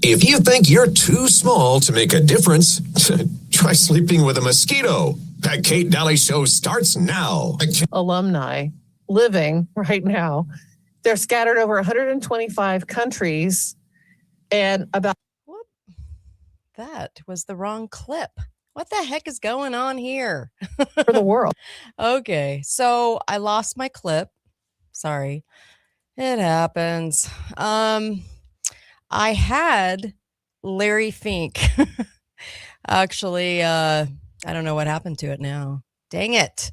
If you think you're too small to make a difference, try sleeping with a mosquito. That Kate Daly Show starts now. Alumni living right now. They're scattered over 125 countries and about. What? That was the wrong clip. What the heck is going on here? For the world. Okay, so I lost my clip. Sorry. It happens. I had Larry Fink. Actually, I don't know what happened to it now. Dang it.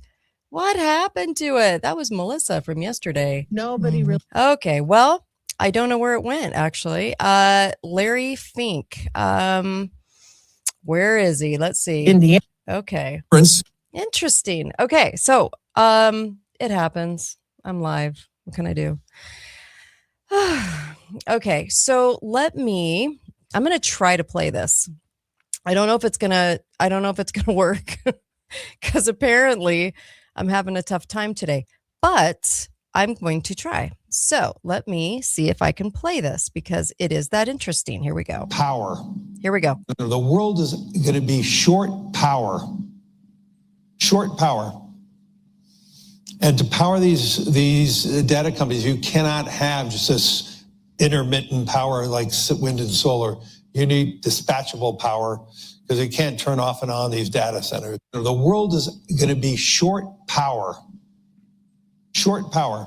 What happened to it? That was Melissa from yesterday. Nobody really. Okay, well, I don't know where it went, actually. Larry Fink. Where is he? Let's see. Indiana. Okay. Prince. Interesting. Okay, so it happens. I'm live. What can I do? Okay, so I'm going to try to play this. I don't know if it's going to work because apparently I'm having a tough time today, but I'm going to try. So let me see if I can play this because it is that interesting. Here we go. Power. Here we go. The world is going to be short power. Short power. And to power these data companies, you cannot have just this intermittent power like wind and solar. You need dispatchable power because you can't turn off and on these data centers. The world is going to be short power. Short power.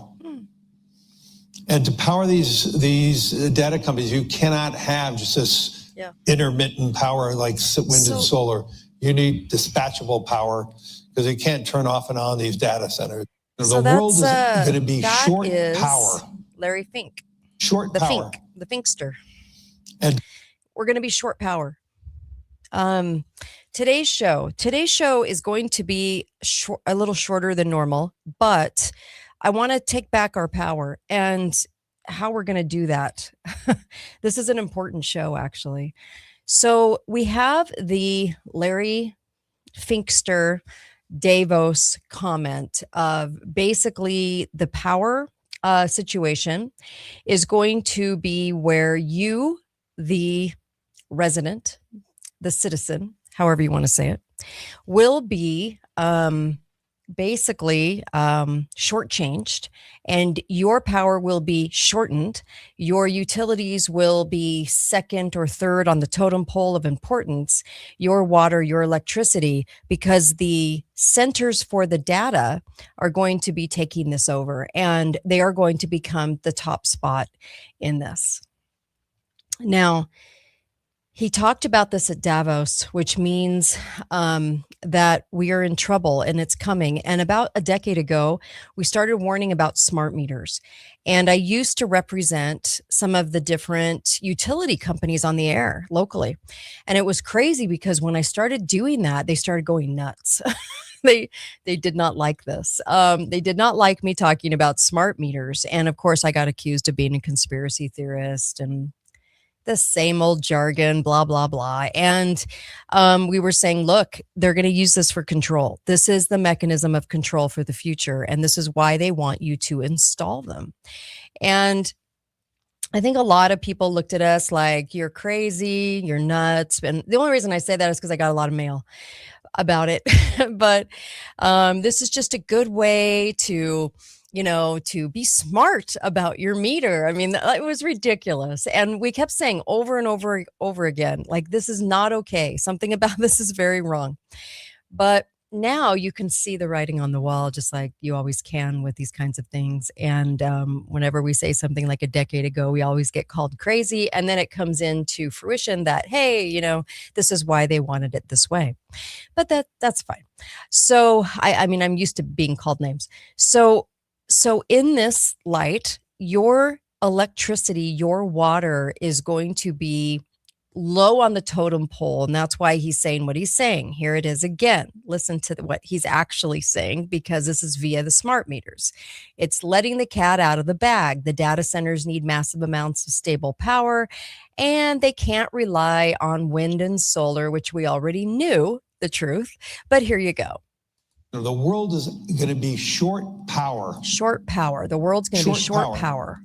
And to power these data companies, you cannot have just this intermittent power like wind and solar. You need dispatchable power because you can't turn off and on these data centers. So the world is going to be short power. Larry Fink. Short power. The Finkster. And we're going to be short power. Today's show is going to be a little shorter than normal, but I want to take back our power and how we're going to do that. This is an important show, actually. So we have the Larry Finkster Davos comment of basically the power situation is going to be where you, the resident, the citizen, however you want to say it, will be basically shortchanged, and your power will be shortened. Your utilities will be second or third on the totem pole of importance, your water, your electricity, because the centers for the data are going to be taking this over, and they are going to become the top spot in this. Now, he talked about this at Davos, which means that we are in trouble and it's coming. And about a decade ago, we started warning about smart meters. And I used to represent some of the different utility companies on the air locally. And it was crazy because when I started doing that, they started going nuts. They did not like this. They did not like me talking about smart meters. And of course, I got accused of being a conspiracy theorist and the same old jargon, blah, blah, blah. And we were saying, look, they're going to use this for control. This is the mechanism of control for the future. And this is why they want you to install them. And I think a lot of people looked at us like, you're crazy, you're nuts. And the only reason I say that is because I got a lot of mail about it. But this is just a good way to be smart about your meter. I mean, it was ridiculous. And we kept saying over and over again, like, this is not okay. Something about this is very wrong. But now you can see the writing on the wall, just like you always can with these kinds of things. And whenever we say something like a decade ago, we always get called crazy. And then it comes into fruition that, hey, this is why they wanted it this way. But that's fine. So I mean, I'm used to being called names. So in this light, your electricity, your water is going to be low on the totem pole. And that's why he's saying what he's saying. Here it is again. Listen to what he's actually saying, because this is via the smart meters. It's letting the cat out of the bag. The data centers need massive amounts of stable power, and they can't rely on wind and solar, which we already knew the truth. But here you go. The world is going to be short power. Short power. The world's going to be short power.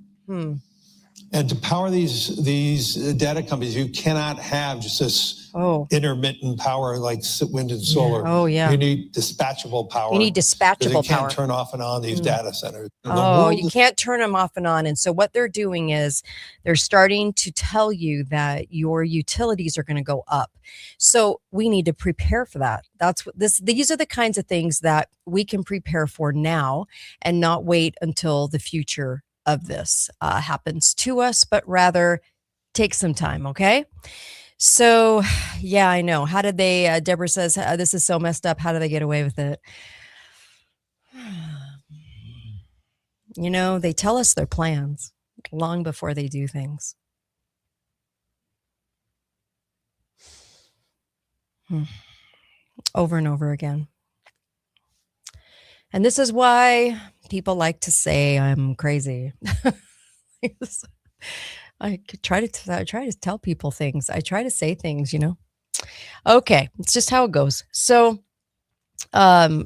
And to power these data companies, you cannot have just this intermittent power like wind and solar. Oh, yeah. You need dispatchable power. You need dispatchable You power. can't turn off and on these data centers. Oh, you can't turn them off and on. And so what they're doing is they're starting to tell you that your utilities are going to go up. So we need to prepare for that. That's what these are the kinds of things that we can prepare for now and not wait until the future of this happens to us, but rather take some time. Okay. So yeah, I know. How did they, Deborah says, this is so messed up. How do they get away with it? You know, they tell us their plans long before they do things. Over and over again. And this is why people like to say I'm crazy. I could try to tell people things. I try to say things, you know. Okay, it's just how it goes. So I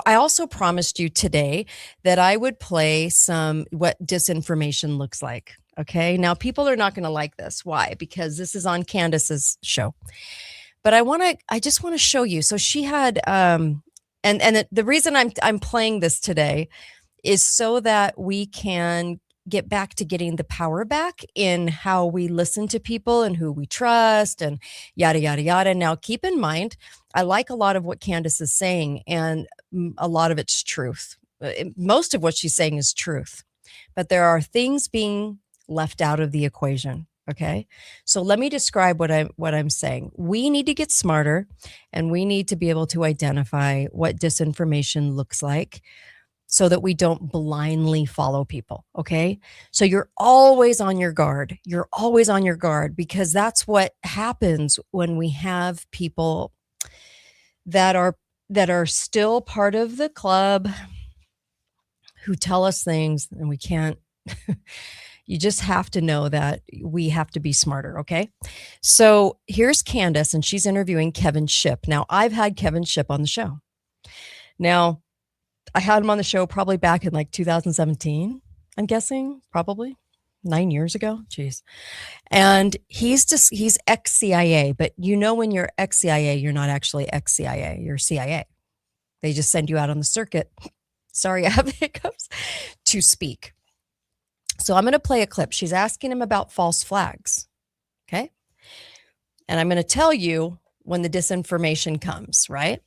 also promised you today that I would play some what disinformation looks like. Okay, now people are not going to like this. Why? Because this is on Candace's show. But I just want to show you. So she had and the reason I'm playing this today is so that we can get back to getting the power back in how we listen to people and who we trust and yada, yada, yada. Now, keep in mind, I like a lot of what Candace is saying, and a lot of it's truth. Most of what she's saying is truth, but there are things being left out of the equation. Okay. So let me describe what I'm saying. We need to get smarter, and we need to be able to identify what disinformation looks like so that we don't blindly follow people. Okay. So you're always on your guard. You're always on your guard, because that's what happens when we have people that are still part of the club who tell us things, and we can't. You just have to know that we have to be smarter, okay? So here's Candace, and she's interviewing Kevin Shipp. Now, I've had Kevin Shipp on the show. Now, I had him on the show probably back in like 2017, I'm guessing, probably 9 years ago. Jeez. And he's ex-CIA, but you know when you're ex-CIA, you're not actually ex-CIA, you're CIA. They just send you out on the circuit. Sorry, I have hiccups. To speak. So I'm going to play a clip. She's asking him about false flags. Okay. And I'm going to tell you when the disinformation comes, right?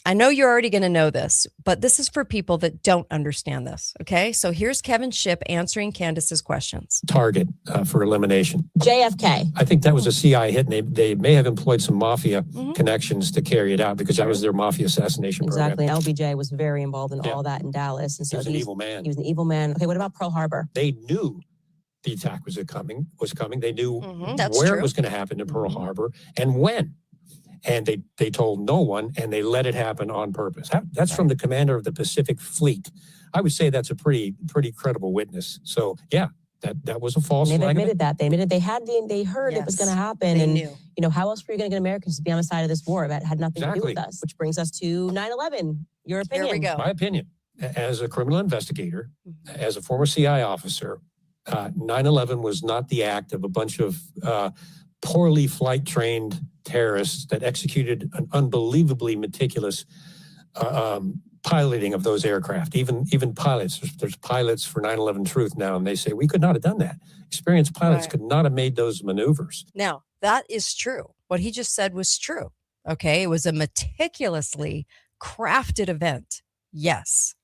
I know you're already going to know this, but this is for people that don't understand this. Okay. So here's Kevin Shipp answering Candace's questions. Target for elimination. JFK. I think that was a CIA hit, and they may have employed some mafia connections to carry it out, because that was their mafia assassination Exactly. program. LBJ was very involved in all that in Dallas. And so He was an evil man. He was an evil man. Okay, what about Pearl Harbor? They knew the attack was coming. They knew That's where true. it was going to happen in Pearl Harbor and when. And they told no one, and they let it happen on purpose. That's from the commander of the Pacific Fleet. I would say that's a pretty credible witness. So yeah, that was a false They've flag. admitted that. They admitted they heard it was going to happen. They and knew. You know, how else were you going to get Americans to be on the side of this war that had nothing to do Exactly. with us? Which brings us to 9/11. Your opinion. Here we go. My opinion, as a criminal investigator, as a former CIA officer, 9/11 was not the act of a bunch of poorly flight trained terrorists that executed an unbelievably meticulous piloting of those aircraft. Even pilots, there's pilots for 9/11 Truth now, and they say we could not have done that. Experienced pilots Right. could not have made those maneuvers. Now, that is true. What he just said was true. Okay. It was a meticulously crafted event. Yes.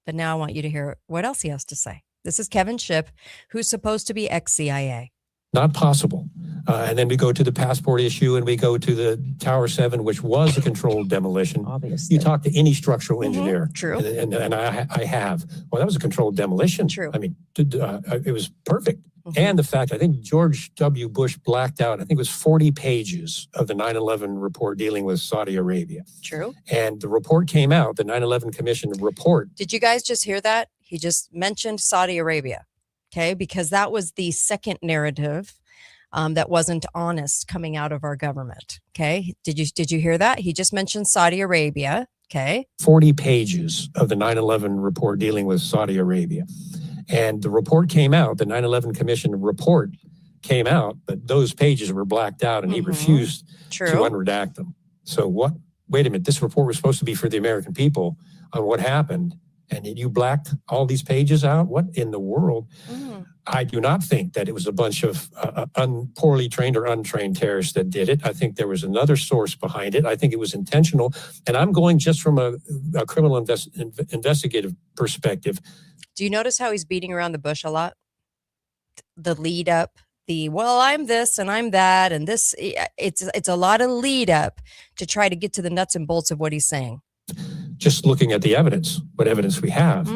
But now I want you to hear what else he has to say. This is Kevin Shipp, who's supposed to be ex-CIA. Not possible. And then we go to the passport issue, and we go to the Tower 7, which was a controlled demolition. Obviously. You talk to any structural engineer. True. And I have. Well, that was a controlled demolition. True. I mean, it was perfect. And the fact, I think George W. Bush blacked out, I think it was 40 pages of the 9/11 report dealing with Saudi Arabia. True. And the report came out, the 9/11 Commission report. Did you guys just hear that? He just mentioned Saudi Arabia. Okay. Because that was the second narrative that wasn't honest coming out of our government. Okay. Did you hear that? He just mentioned Saudi Arabia. Okay. 40 pages of the 9/11 report dealing with Saudi Arabia. And the report came out, the 9/11 Commission report came out, but those pages were blacked out and he refused to True. unredact them. So what? Wait a minute, this report was supposed to be for the American people on what happened, and you blacked all these pages out? What in the world? I do not think that it was a bunch of poorly trained or untrained terrorists that did it. I think there was another source behind it. I think it was intentional. And I'm going just from a criminal investigative perspective. Do you notice how he's beating around the bush a lot? The lead up, well, I'm this and I'm that, and this, it's a lot of lead up to try to get to the nuts and bolts of what he's saying. Just looking at the evidence, what evidence we have,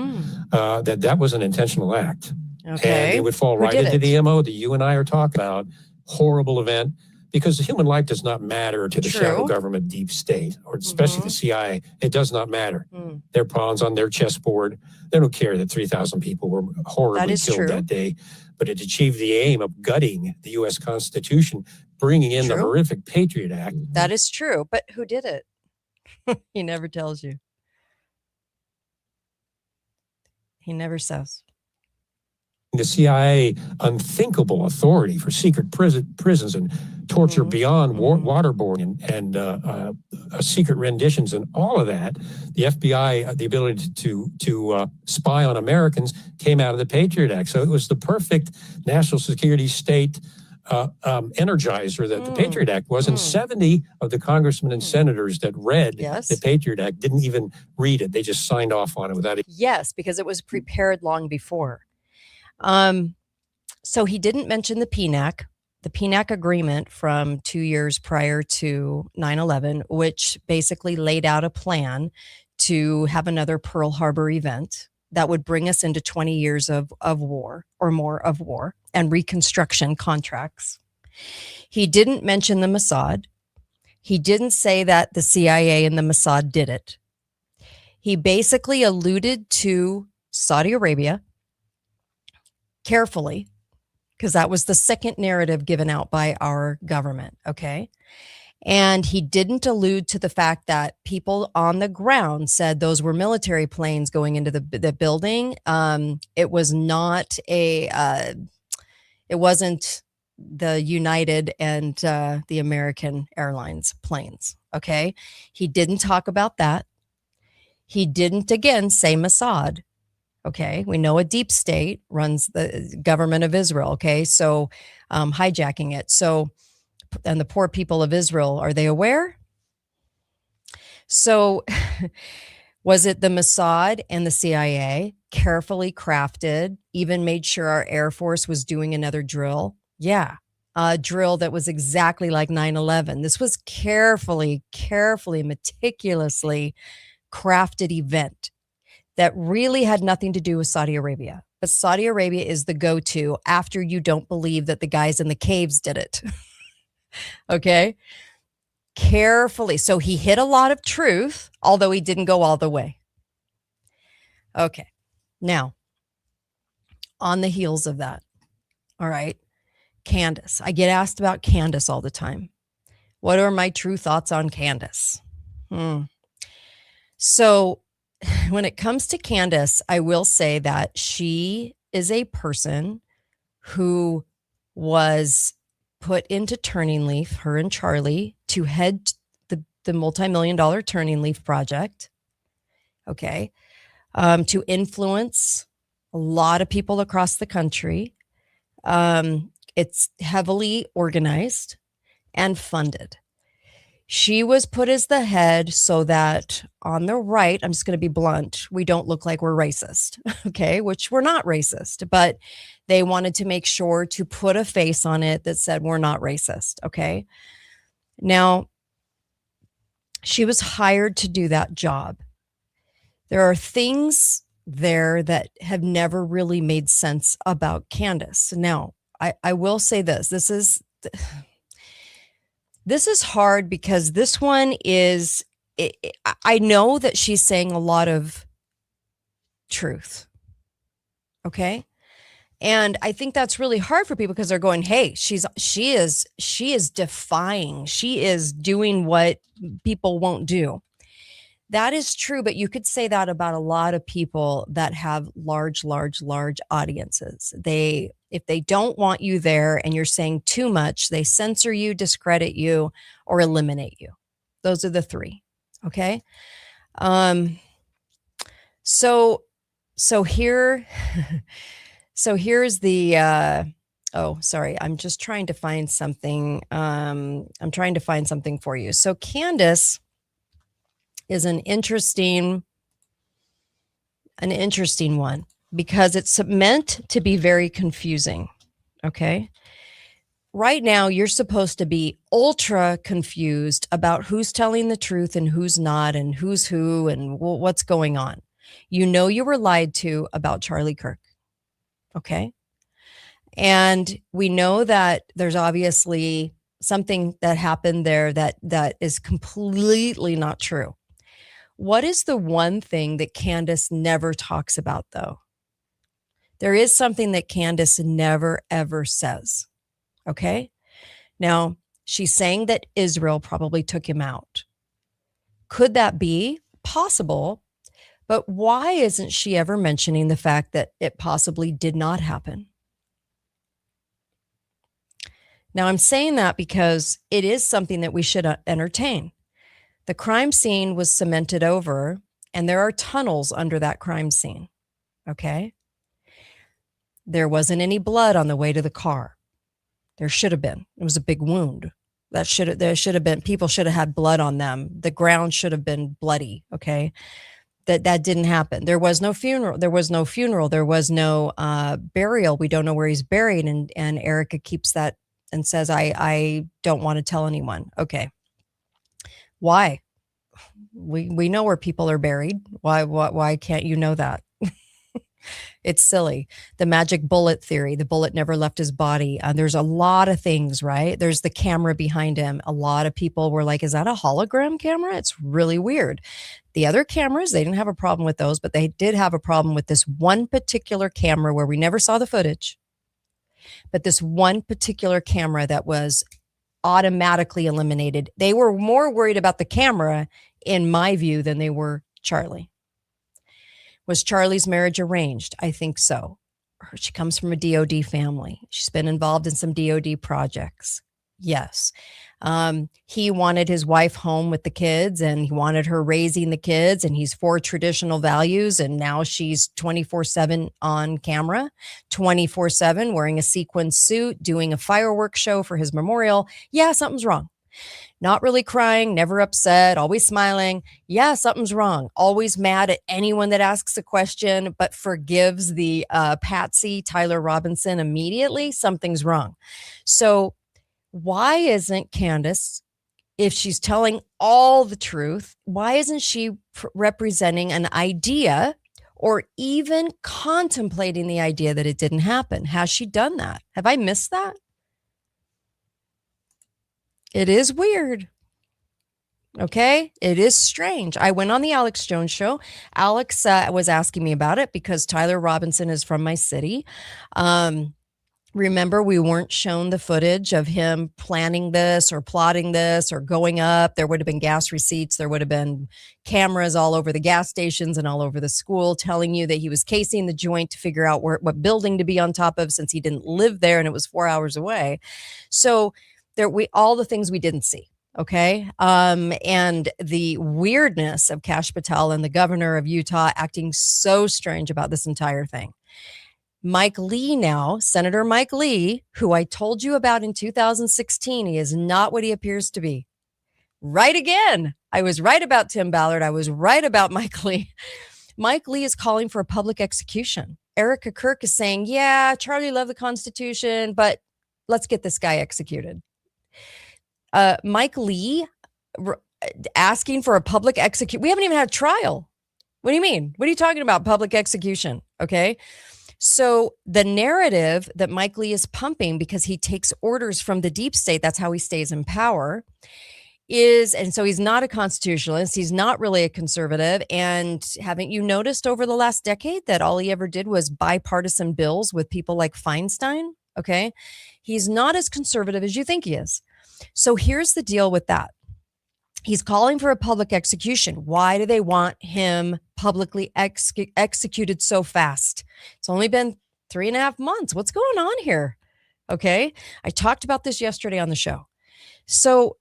that was an intentional act. Okay. And it would fall right into the MO that you and I are talking about. Horrible event, because human life does not matter to the shadow government deep state, or especially the CIA. It does not matter. Their pawns on their chessboard. They don't care that 3,000 people were horribly killed that day. But it achieved the aim of gutting the U.S. Constitution, bringing in the horrific Patriot Act. That is true. But who did it? He never tells you. He never says. The CIA, unthinkable authority for secret prisons and torture beyond waterboarding and secret renditions and all of that. The FBI, the ability to spy on Americans, came out of the Patriot Act. So it was the perfect national security state energizer that the Patriot Act was. And 70 of the congressmen and senators that read the Patriot Act didn't even read it. They just signed off on it without it. Yes, because it was prepared long before. So he didn't mention the PNAC agreement from 2 years prior to 9/11, which basically laid out a plan to have another Pearl Harbor event that would bring us into 20 years of war or more of war and reconstruction contracts. He didn't mention the Mossad. He didn't say that the CIA and the Mossad did it. He basically alluded to Saudi Arabia carefully, because that was the second narrative given out by our government. Okay. And he didn't allude to the fact that people on the ground said those were military planes going into the building. It was not it wasn't the United and the American Airlines planes. Okay. He didn't talk about that. He didn't, again, say Mossad. Okay. We know a deep state runs the government of Israel. Okay. So hijacking it. So, and the poor people of Israel, are they aware? So was it the Mossad and the CIA carefully crafted, even made sure our Air Force was doing another drill? Yeah. A drill that was exactly like 9/11. This was carefully, meticulously crafted event that really had nothing to do with Saudi Arabia. But Saudi Arabia is the go-to after you don't believe that the guys in the caves did it. Okay? Carefully. So he hit a lot of truth, although he didn't go all the way. Okay. Now, on the heels of that, all right, Candace. I get asked about Candace all the time. What are my true thoughts on Candace? So when it comes to Candace, I will say that she is a person who was put into Turning Leaf, her and Charlie, to head the multi-million-dollar Turning Leaf project. Okay. To influence a lot of people across the country. It's heavily organized and funded. She was put as the head so that on the right, I'm just going to be blunt, we don't look like we're racist, okay, which we're not racist, but they wanted to make sure to put a face on it that said we're not racist, okay? Now, she was hired to do that job. There are things there that have never really made sense about Candace. Now, I will say this. This is hard because this one is, I know that she's saying a lot of truth. Okay. And I think that's really hard for people because they're going, hey, she is defying, she is doing what people won't do. That is true, but you could say that about a lot of people that have large audiences. If they don't want you there and you're saying too much, they censor you, discredit you, or eliminate you. Those are the three. Okay. So here, so here's the, oh, sorry. I'm just trying to find something. I'm trying to find something for you. So Candace is an interesting one because it's meant to be very confusing. Okay. Right now, you're supposed to be ultra confused about who's telling the truth and who's not, and who's who and what's going on. You know, you were lied to about Charlie Kirk. Okay. And we know that there's obviously something that happened there that is completely not true. What is the one thing that Candace never talks about, though? There is something that Candace never, ever says. Okay. Now, she's saying that Israel probably took him out. Could that be possible? But why isn't she ever mentioning the fact that it possibly did not happen? Now, I'm saying that because it is something that we should entertain. The crime scene was cemented over, and there are tunnels under that crime scene. Okay. There wasn't any blood on the way to the car. There should have been. It was a big wound. There should have been, people should have had blood on them. The ground should have been bloody. Okay. That didn't happen. There was no funeral. There was no burial. We don't know where he's buried. And Erica keeps that and says, I don't want to tell anyone. Okay. Why? We know where people are buried. Why can't you know that? It's silly. The magic bullet theory. The bullet never left his body. There's a lot of things, right? There's the camera behind him. A lot of people were like, is that a hologram camera? It's really weird. The other cameras, they didn't have a problem with those, but they did have a problem with this one particular camera where we never saw the footage. But this one particular camera that was automatically eliminated. They were more worried about the camera, in my view, than they were Charlie. Was Charlie's marriage arranged? I think so. She comes from a DOD family. She's been involved in some DOD projects. Yes. He wanted his wife home with the kids, and he wanted her raising the kids, and he's for traditional values. And now she's 24/7 on camera, 24/7 wearing a sequin suit, doing a fireworks show for his memorial. Yeah, something's wrong. Not really crying, never upset, always smiling. Yeah, something's wrong. Always mad at anyone that asks a question, but forgives the patsy, Tyler Robinson, immediately. Something's wrong. So why isn't Candace, if she's telling all the truth, why isn't she representing an idea or even contemplating the idea that it didn't happen? Has she done that? Have I missed that? It is weird. Okay. It is strange. I went on the Alex Jones show. Alex was asking me about it because Tyler Robinson is from my city. Remember, we weren't shown the footage of him planning this or plotting this or going up. There would have been gas receipts. There would have been cameras all over the gas stations and all over the school telling you that he was casing the joint to figure out what building to be on top of, since he didn't live there and it was 4 hours away. So all the things we didn't see. Okay. And the weirdness of Kash Patel and the governor of Utah acting so strange about this entire thing. Mike Lee now, Senator Mike Lee, who I told you about in 2016, he is not what he appears to be. Right again. I was right about Tim Ballard. I was right about Mike Lee. Mike Lee is calling for a public execution. Erica Kirk is saying, yeah, Charlie loved the Constitution, but let's get this guy executed. Mike Lee asking for a public execution. We haven't even had a trial. What do you mean? What are you talking about? Public execution. Okay. So the narrative that Mike Lee is pumping, because he takes orders from the deep state, that's how he stays in power, and so he's not a constitutionalist. He's not really a conservative. And haven't you noticed over the last decade that all he ever did was bipartisan bills with people like Feinstein? Okay. He's not as conservative as you think he is. So here's the deal with that. He's calling for a public execution. Why do they want him publicly executed so fast? It's only been 3.5 months. What's going on here? Okay. I talked about this yesterday on the show. So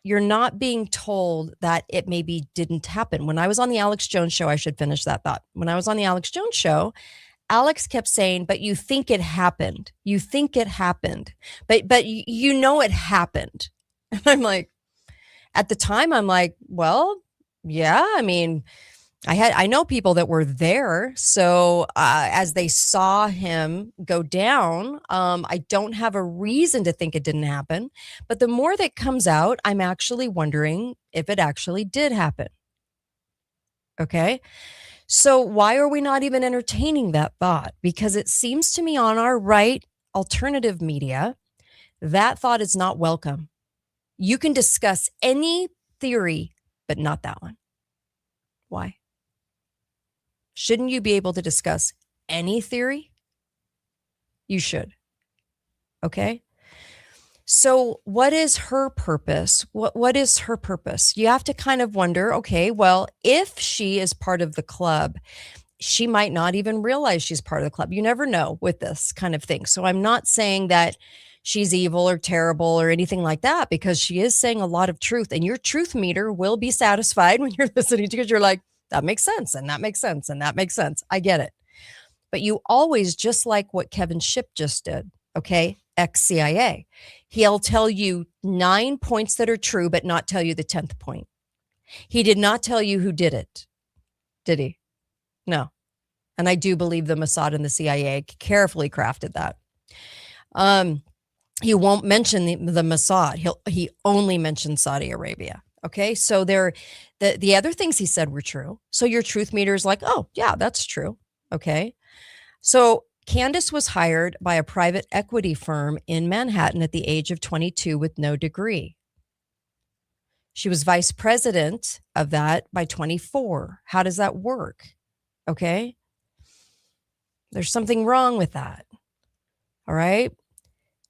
you're not being told that it maybe didn't happen. When I was on the Alex Jones show, I should finish that thought. When I was on the Alex Jones show, Alex kept saying, but you think it happened. You think it happened. But you know it happened. And I'm like, at the time, I'm like, well, yeah, I mean, I know people that were there. So as they saw him go down, I don't have a reason to think it didn't happen. But the more that comes out, I'm actually wondering if it actually did happen. Okay. So why are we not even entertaining that thought? Because it seems to me on our right alternative media, that thought is not welcome. You can discuss any theory, but not that one. Why? Shouldn't you be able to discuss any theory? You should. Okay. So what is her purpose? What is her purpose? You have to kind of wonder, okay, well, if she is part of the club, she might not even realize she's part of the club. You never know with this kind of thing. So I'm not saying that she's evil or terrible or anything like that, because she is saying a lot of truth, and your truth meter will be satisfied when you're listening to, because you're like, that makes sense. And that makes sense. And that makes sense. I get it. But you always, just like what Kevin Shipp just did, okay, ex-CIA, he'll tell you 9 points that are true, but not tell you the 10th point. He did not tell you who did it, did he? No. And I do believe the Mossad and the CIA carefully crafted that. He won't mention the Mossad. He only mentions Saudi Arabia. Okay. So the other things he said were true. So your truth meter is like, oh yeah, that's true. Okay. So Candace was hired by a private equity firm in Manhattan at the age of 22 with no degree. She was vice president of that by 24. How does that work? Okay. There's something wrong with that. All right.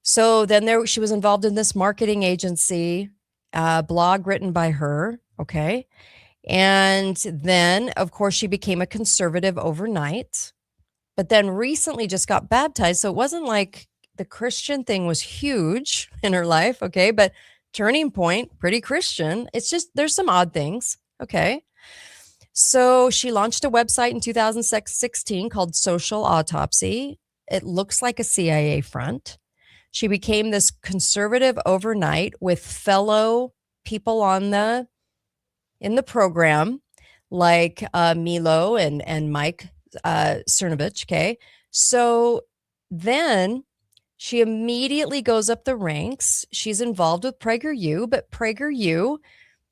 So then she was involved in this marketing agency, blog written by her. Okay. And then, of course, she became a conservative overnight, but then recently just got baptized. So it wasn't like the Christian thing was huge in her life. Okay. But turning point, pretty Christian. It's just, there's some odd things. Okay. So she launched a website in 2016 called Social Autopsy. It looks like a CIA front. She became this conservative overnight with fellow people in the program, like Milo and Mike Cernovich. Okay. So then she immediately goes up the ranks. She's involved with PragerU, but PragerU,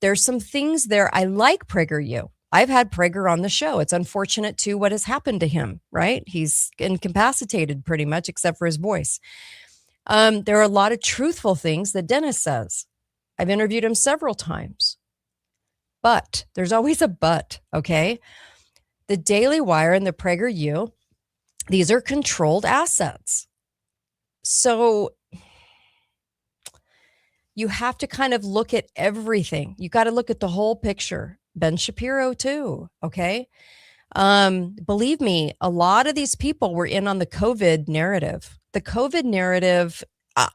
there's some things there. I like PragerU. I've had Prager on the show. It's unfortunate too what has happened to him, right? He's incapacitated pretty much, except for his voice. There are a lot of truthful things that Dennis says. I've interviewed him several times. But there's always a but, okay? The Daily Wire and the PragerU, these are controlled assets. So you have to kind of look at everything. You got to look at the whole picture. Ben Shapiro too, okay? Believe me, a lot of these people were in on the COVID narrative. The COVID narrative,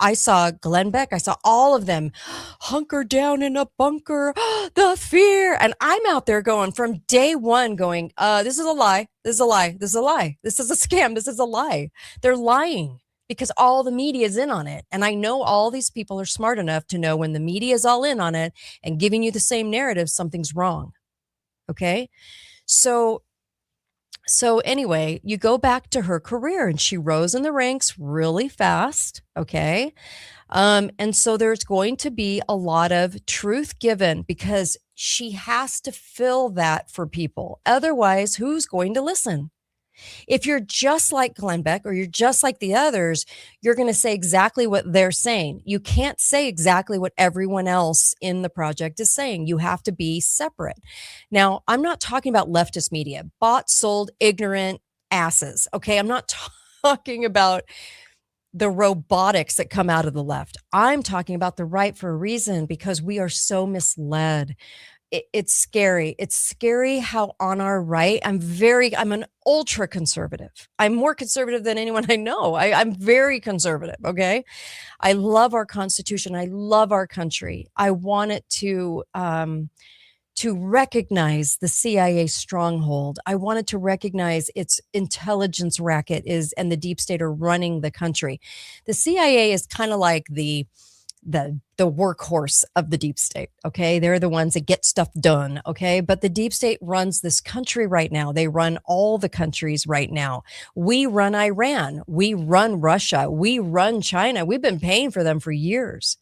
I saw Glenn Beck. I saw all of them hunker down in a bunker, the fear. And I'm out there going from day one going, this is a lie. This is a lie. This is a lie. This is a scam. This is a lie. They're lying because all the media is in on it. And I know all these people are smart enough to know when the media is all in on it and giving you the same narrative, something's wrong. Okay. So anyway, you go back to her career and she rose in the ranks really fast. Okay. And so there's going to be a lot of truth given because she has to fill that for people. Otherwise, who's going to listen? If you're just like Glenn Beck or you're just like the others, you're going to say exactly what they're saying. You can't say exactly what everyone else in the project is saying. You have to be separate. Now, I'm not talking about leftist media, bought, sold, ignorant asses. Okay. I'm not talking about the robotics that come out of the left. I'm talking about the right for a reason, because we are so misled. It's scary. It's scary how on our right, I'm an ultra conservative. I'm more conservative than anyone I know. I'm very conservative. Okay. I love our Constitution. I love our country. I want it to recognize the CIA stronghold. I wanted to recognize its intelligence racket and the deep state are running the country. The CIA is kind of like the workhorse of the deep state. Okay. They're the ones that get stuff done. Okay. But the deep state runs this country right now. They run all the countries right now. We run Iran. We run Russia. We run China. We've been paying for them for years.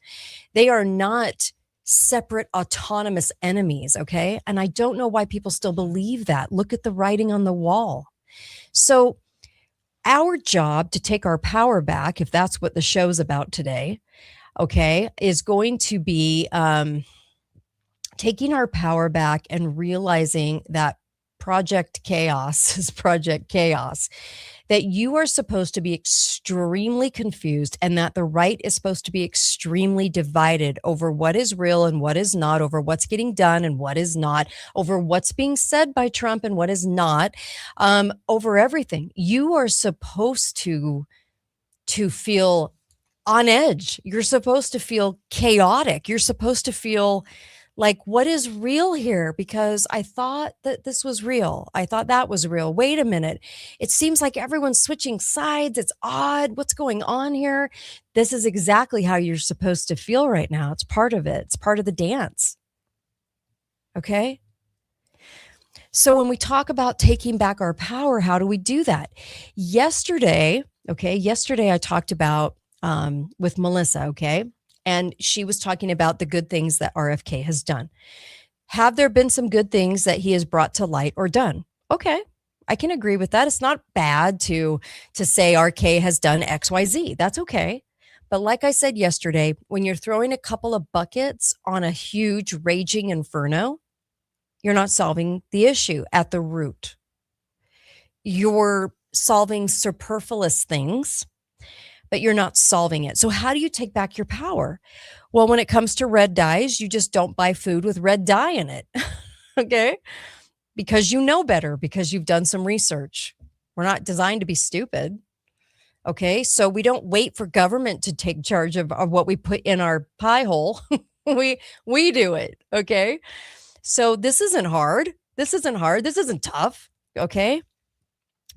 They are not separate autonomous enemies. Okay. And I don't know why people still believe that. Look at the writing on the wall. So our job to take our power back, if that's what the show's about today, okay, is going to be taking our power back and realizing that Project Chaos is Project Chaos, that you are supposed to be extremely confused and that the right is supposed to be extremely divided over what is real and what is not, over what's getting done and what is not, over what's being said by Trump and what is not, over everything. You are supposed to feel on edge. You're supposed to feel chaotic. You're supposed to feel like, what is real here? Because I thought that this was real. I thought that was real. Wait a minute. It seems like everyone's switching sides. It's odd. What's going on here? This is exactly how you're supposed to feel right now. It's part of it. It's part of the dance. Okay? So when we talk about taking back our power, how do we do that? Yesterday I talked about with Melissa, okay? And she was talking about the good things that RFK has done. Have there been some good things that he has brought to light or done? Okay, I can agree with that. It's not bad to say RK has done XYZ. That's okay. But like I said yesterday, when you're throwing a couple of buckets on a huge raging inferno, you're not solving the issue at the root. You're solving superfluous things, but you're not solving it. So how do you take back your power? Well, when it comes to red dyes, you just don't buy food with red dye in it. Okay? Because you know better, because you've done some research. We're not designed to be stupid. Okay? So we don't wait for government to take charge of what we put in our pie hole. we do it. Okay? So this isn't hard. This isn't tough. Okay?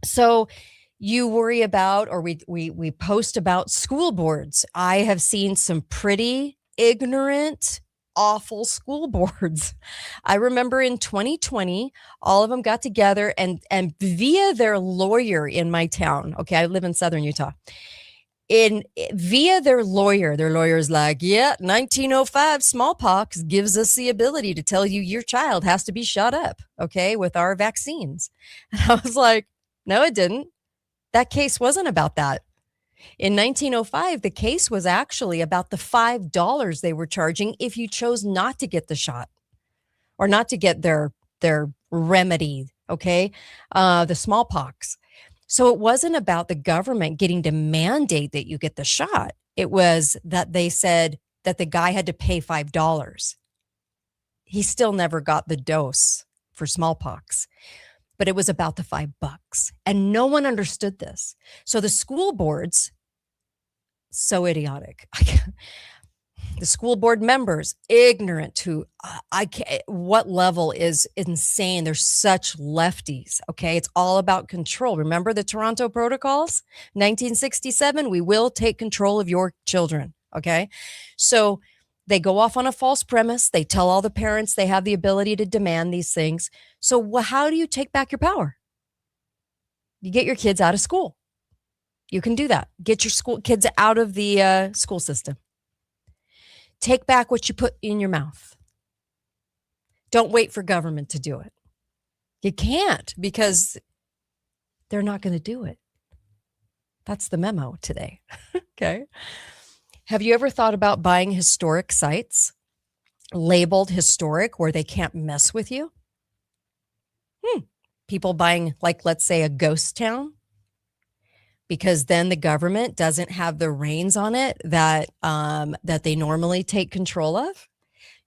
So you worry about, or we post about school boards. I have seen some pretty ignorant, awful school boards. I remember in 2020, all of them got together and via their lawyer in my town. Okay, I live in Southern Utah. Via their lawyer's like, yeah, 1905 smallpox gives us the ability to tell you your child has to be shot up, okay, with our vaccines. And I was like, no, it didn't. That case wasn't about that. In 1905, the case was actually about the $5 they were charging if you chose not to get the shot or not to get their remedy, okay, the smallpox. So it wasn't about the government getting to mandate that you get the shot. It was that they said that the guy had to pay $5. He still never got the dose for smallpox. But it was about the $5. And no one understood this. So the school boards, so idiotic. The school board members, ignorant to what level is insane. They're such lefties. Okay. It's all about control. Remember the Toronto Protocols? 1967, we will take control of your children. Okay. So they go off on a false premise. They tell all the parents they have the ability to demand these things. So how do you take back your power? You get your kids out of school. You can do that. Get your kids out of the school system. Take back what you put in your mouth. Don't wait for government to do it. You can't, because they're not going to do it. That's the memo today. Okay. Have you ever thought about buying historic sites labeled historic where they can't mess with you? People buying, like, let's say a ghost town. because then the government doesn't have the reins on it that that they normally take control of.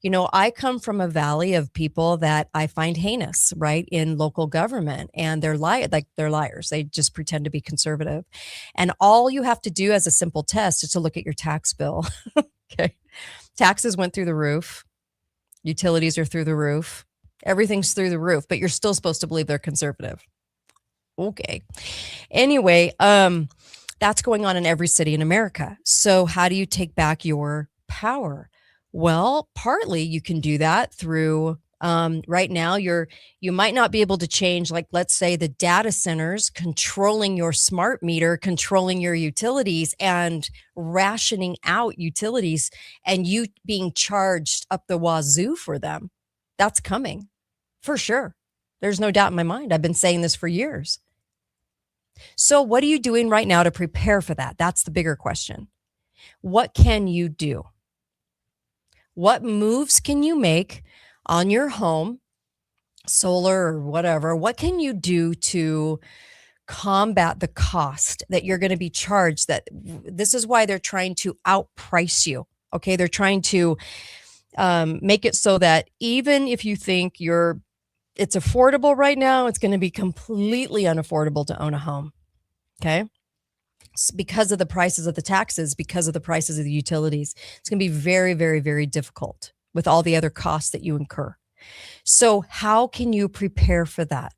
You know, I come from a valley of people that I find heinous, right, in local government, and they're liars. They just pretend to be conservative. And all you have to do as a simple test is to look at your tax bill. Okay. Taxes went through the roof. Utilities are through the roof. Everything's through the roof, but you're still supposed to believe they're conservative. Okay. Anyway, that's going on in every city in America. So how do you take back your power? Well, partly you can do that through right now you might not be able to change, like, let's say the data centers controlling your smart meter, controlling your utilities and rationing out utilities, and you being charged up the wazoo for them. That's coming for sure. There's no doubt in my mind. I've been saying this for years. So what are you doing right now to prepare for that? That's the bigger question. What can you do? What moves can you make on your home, solar or whatever? What can you do to combat the cost that you're going to be charged? That this is why they're trying to outprice you. Okay. They're trying to make it so that even if you think it's affordable right now, it's going to be completely unaffordable to own a home. Okay. Because of the prices of the taxes, because of the prices of the utilities, it's going to be very, very, very difficult with all the other costs that you incur. So how can you prepare for that?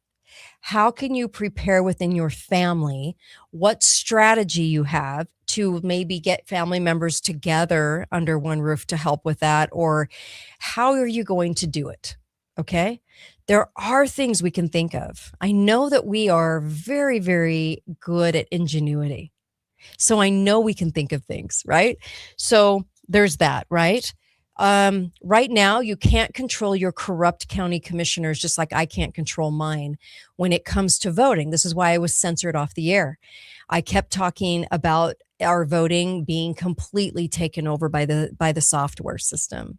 How can you prepare within your family? What strategy you have to maybe get family members together under one roof to help with that? Or how are you going to do it? Okay. There are things we can think of. I know that we are very, very good at ingenuity. So I know we can think of things, right? So there's that, right? Right now, you can't control your corrupt county commissioners, just like I can't control mine when it comes to voting. This is why I was censored off the air. I kept talking about our voting being completely taken over by the software system.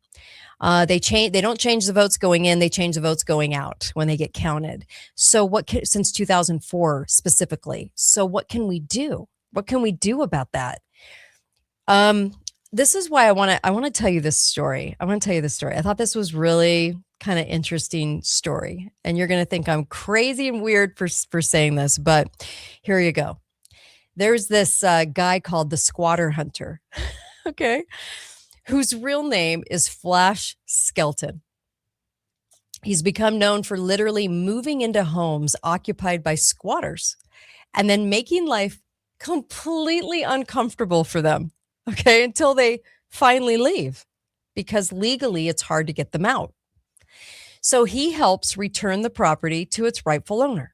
They don't change the votes going in; they change the votes going out when they get counted. So since 2004 specifically. So what can we do? What can we do about that? This is why I want to tell you this story. I want to tell you this story. I thought this was really kind of interesting story, and you're going to think I'm crazy and weird for saying this, but here you go. There's this guy called the Squatter Hunter, okay, whose real name is Flash Skelton. He's become known for literally moving into homes occupied by squatters and then making life completely uncomfortable for them, okay, until they finally leave, because legally it's hard to get them out. So he helps return the property to its rightful owner.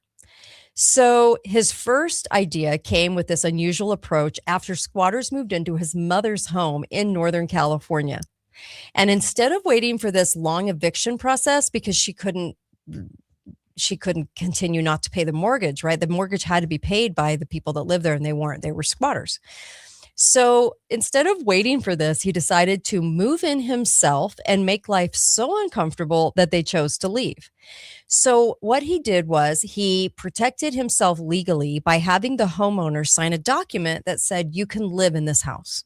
So his first idea came with this unusual approach after squatters moved into his mother's home in Northern California. And instead of waiting for this long eviction process, because she couldn't continue not to pay the mortgage, right? The mortgage had to be paid by the people that live there, and they were squatters. So instead of waiting for this, he decided to move in himself and make life so uncomfortable that they chose to leave. So what he did was he protected himself legally by having the homeowner sign a document that said, you can live in this house.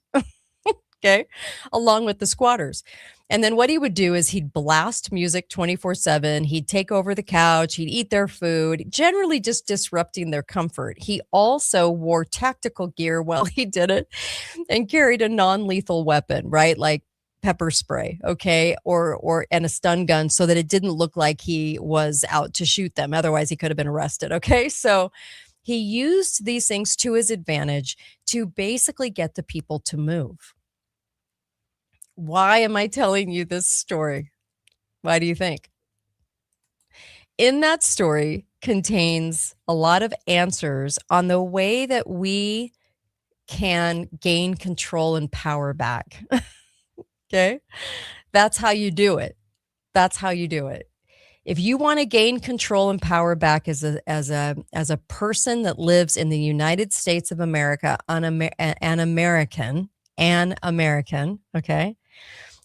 Okay, along with the squatters. And then what he would do is he'd blast music 24/7. He'd take over the couch. He'd eat their food, generally just disrupting their comfort. He also wore tactical gear while he did it and carried a non-lethal weapon, right? Like pepper spray, okay, and a stun gun, so that it didn't look like he was out to shoot them. Otherwise, he could have been arrested, okay? So he used these things to his advantage to basically get the people to move. Why am I telling you this story? Why do you think? In that story contains a lot of answers on the way that we can gain control and power back. Okay? That's how you do it. That's how you do it. If you want to gain control and power back as a person that lives in the United States of America, an American, okay?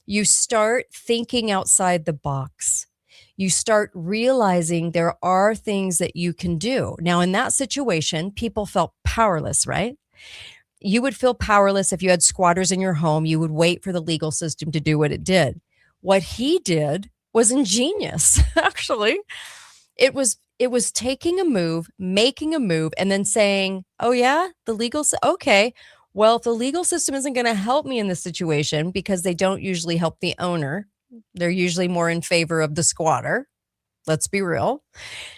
You start thinking outside the box. You start realizing there are things that you can do. Now, in that situation, people felt powerless, right? You would feel powerless if you had squatters in your home. You would wait for the legal system to do what it did. What he did was ingenious, actually. It was taking a move, making a move, and then saying, oh yeah, okay. Well, if the legal system isn't going to help me in this situation, because they don't usually help the owner, they're usually more in favor of the squatter. Let's be real.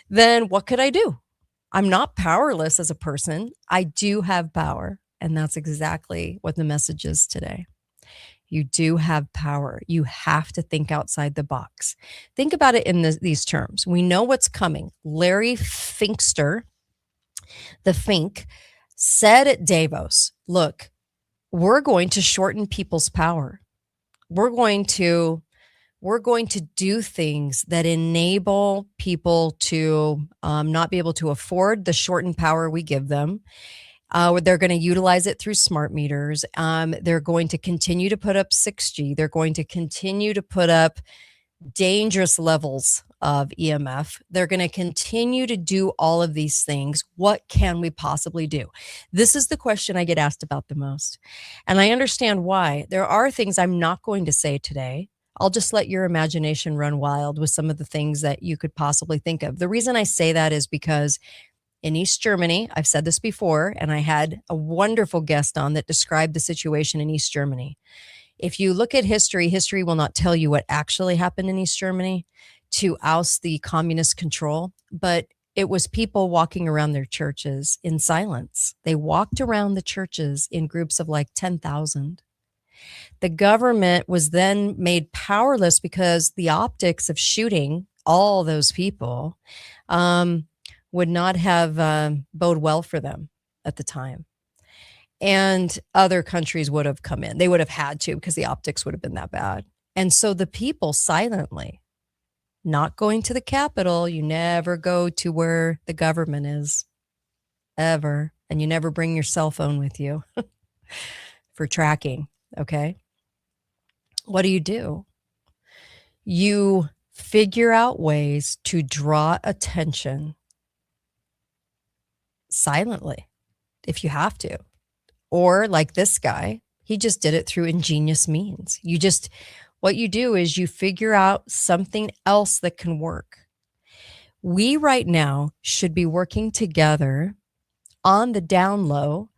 Then what could I do? I'm not powerless as a person. I do have power. And that's exactly what the message is today. You do have power. You have to think outside the box. Think about it in these terms. We know what's coming. Larry Finkster, the Fink, said at Davos, look, we're going to shorten people's power. We're going to do things that enable people to not be able to afford the shortened power we give them. They're going to utilize it through smart meters. They're going to continue to put up 6G. They're going to continue to put up dangerous levels of EMF. They're going to continue to do all of these things. What can we possibly do? This is the question I get asked about the most. And I understand why. There are things I'm not going to say today. I'll just let your imagination run wild with some of the things that you could possibly think of. The reason I say that is because in East Germany, I've said this before, and I had a wonderful guest on that described the situation in East Germany. If you look at history, history will not tell you what actually happened in East Germany to oust the communist control, but it was people walking around their churches in silence. They walked around the churches in groups of like 10,000. The government was then made powerless because the optics of shooting all those people would not have bode well for them at the time. And other countries would have come in. They would have had to, because the optics would have been that bad. And so the people silently, not going to the Capitol, you never go to where the government is, ever. And you never bring your cell phone with you for tracking, okay? What do? You figure out ways to draw attention silently, if you have to. Or like this guy, he just did it through ingenious means. What you do is you figure out something else that can work. We right now should be working together on the down low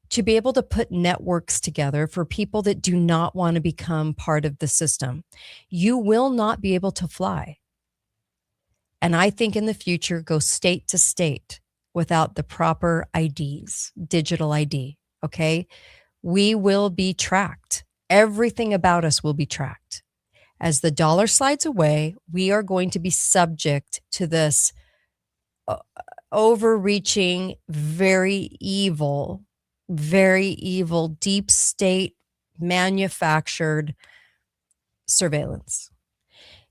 to be able to put networks together for people that do not want to become part of the system. You will not be able to fly. And I think in the future, go state to state without the proper IDs, digital ID, okay? We will be tracked. Everything about us will be tracked. As the dollar slides away, we are going to be subject to this overreaching, very evil, deep state manufactured surveillance.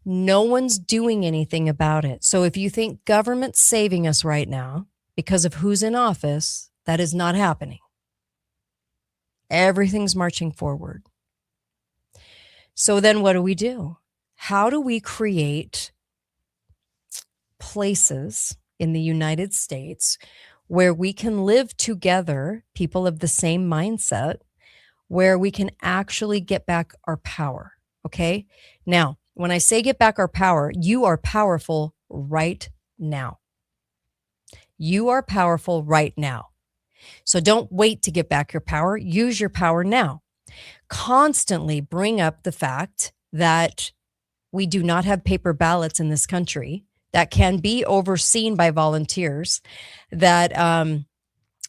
No one's doing anything about it. So if you think government's saving us right now because of who's in office, that is not happening. Everything's marching forward. So then what do? How do we create places in the United States where we can live together, people of the same mindset, where we can actually get back our power, okay? Now, when I say get back our power, you are powerful right now. You are powerful right now. So don't wait to get back your power. Use your power now. Constantly bring up the fact that we do not have paper ballots in this country that can be overseen by volunteers, that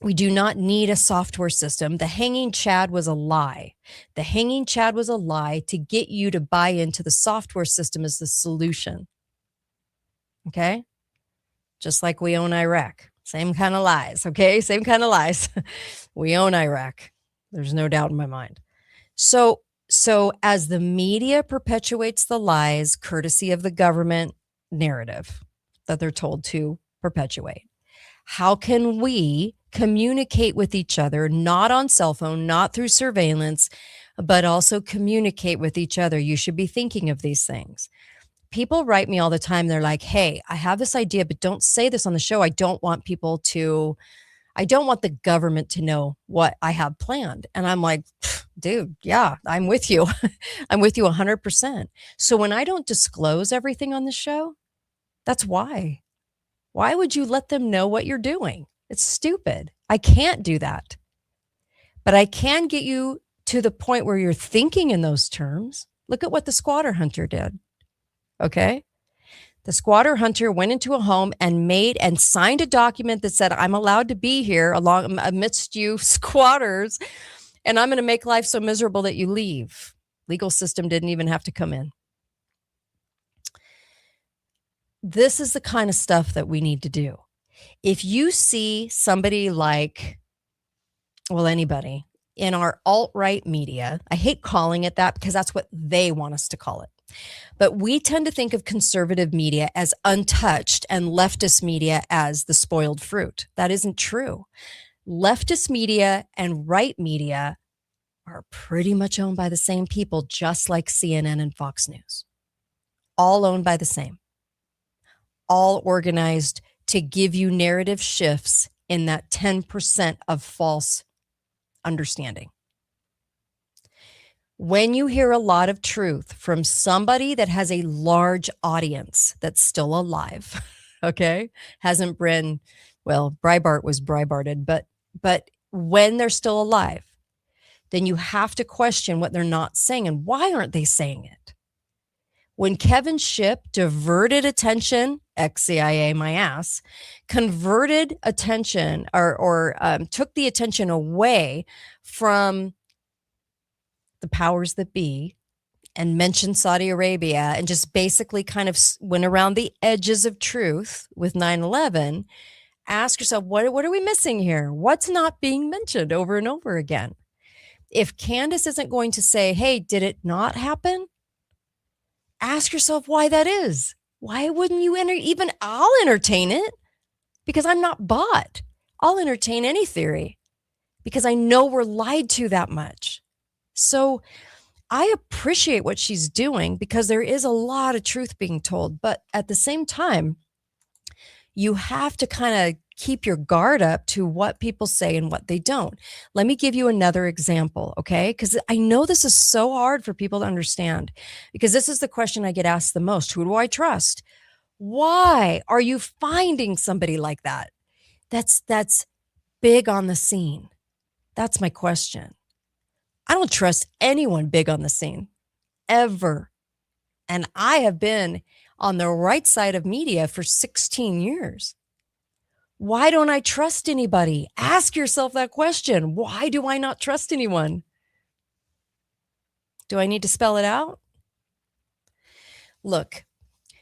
we do not need a software system. The hanging Chad was a lie. The hanging Chad was a lie to get you to buy into the software system as the solution. Okay? Just like we own Iraq. Same kind of lies, okay? Same kind of lies. We own Iraq. There's no doubt in my mind. So as the media perpetuates the lies, courtesy of the government narrative that they're told to perpetuate, how can we communicate with each other, not on cell phone, not through surveillance, but also communicate with each other? You should be thinking of these things. People write me all the time. They're like, hey, I have this idea, but don't say this on the show. I don't want people to I don't want the government to know what I have planned. And I'm like, dude, yeah, I'm with you. I'm with you 100%. So when I don't disclose everything on the show, that's why. Why would you let them know what you're doing? It's stupid. I can't do that. But I can get you to the point where you're thinking in those terms. Look at what the squatter hunter did. Okay. The squatter hunter went into a home and made and signed a document that said, I'm allowed to be here along amidst you squatters, and I'm going to make life so miserable that you leave. Legal system didn't even have to come in. This is the kind of stuff that we need to do. If you see somebody like, well, anybody in our alt-right media, I hate calling it that because that's what they want us to call it. But we tend to think of conservative media as untouched and leftist media as the spoiled fruit. That isn't true. Leftist media and right media are pretty much owned by the same people, just like CNN and Fox News. All owned by the same. All organized to give you narrative shifts in that 10% of false understanding. When you hear a lot of truth from somebody that has a large audience that's still alive, okay, hasn't been, well, Breitbart was Breitbarted, but when they're still alive, then you have to question what they're not saying and why aren't they saying it? When Kevin Shipp diverted attention, ex-CIA my ass, converted attention or took the attention away from the powers that be and mentioned Saudi Arabia and just basically kind of went around the edges of truth with 9/11, ask yourself, what are we missing here? What's not being mentioned over and over again? If Candace isn't going to say, hey, did it not happen? Ask yourself why that is. Why wouldn't you even I'll entertain it because I'm not bought. I'll entertain any theory because I know we're lied to that much. So I appreciate what she's doing because there is a lot of truth being told. But at the same time, you have to kind of keep your guard up to what people say and what they don't. Let me give you another example, okay? Because I know this is so hard for people to understand because this is the question I get asked the most. Who do I trust? Why are you finding somebody like that? That's big on the scene. That's my question. I don't trust anyone big on the scene, ever. And I have been on the right side of media for 16 years. Why don't I trust anybody? Ask yourself that question. Why do I not trust anyone? Do I need to spell it out? Look,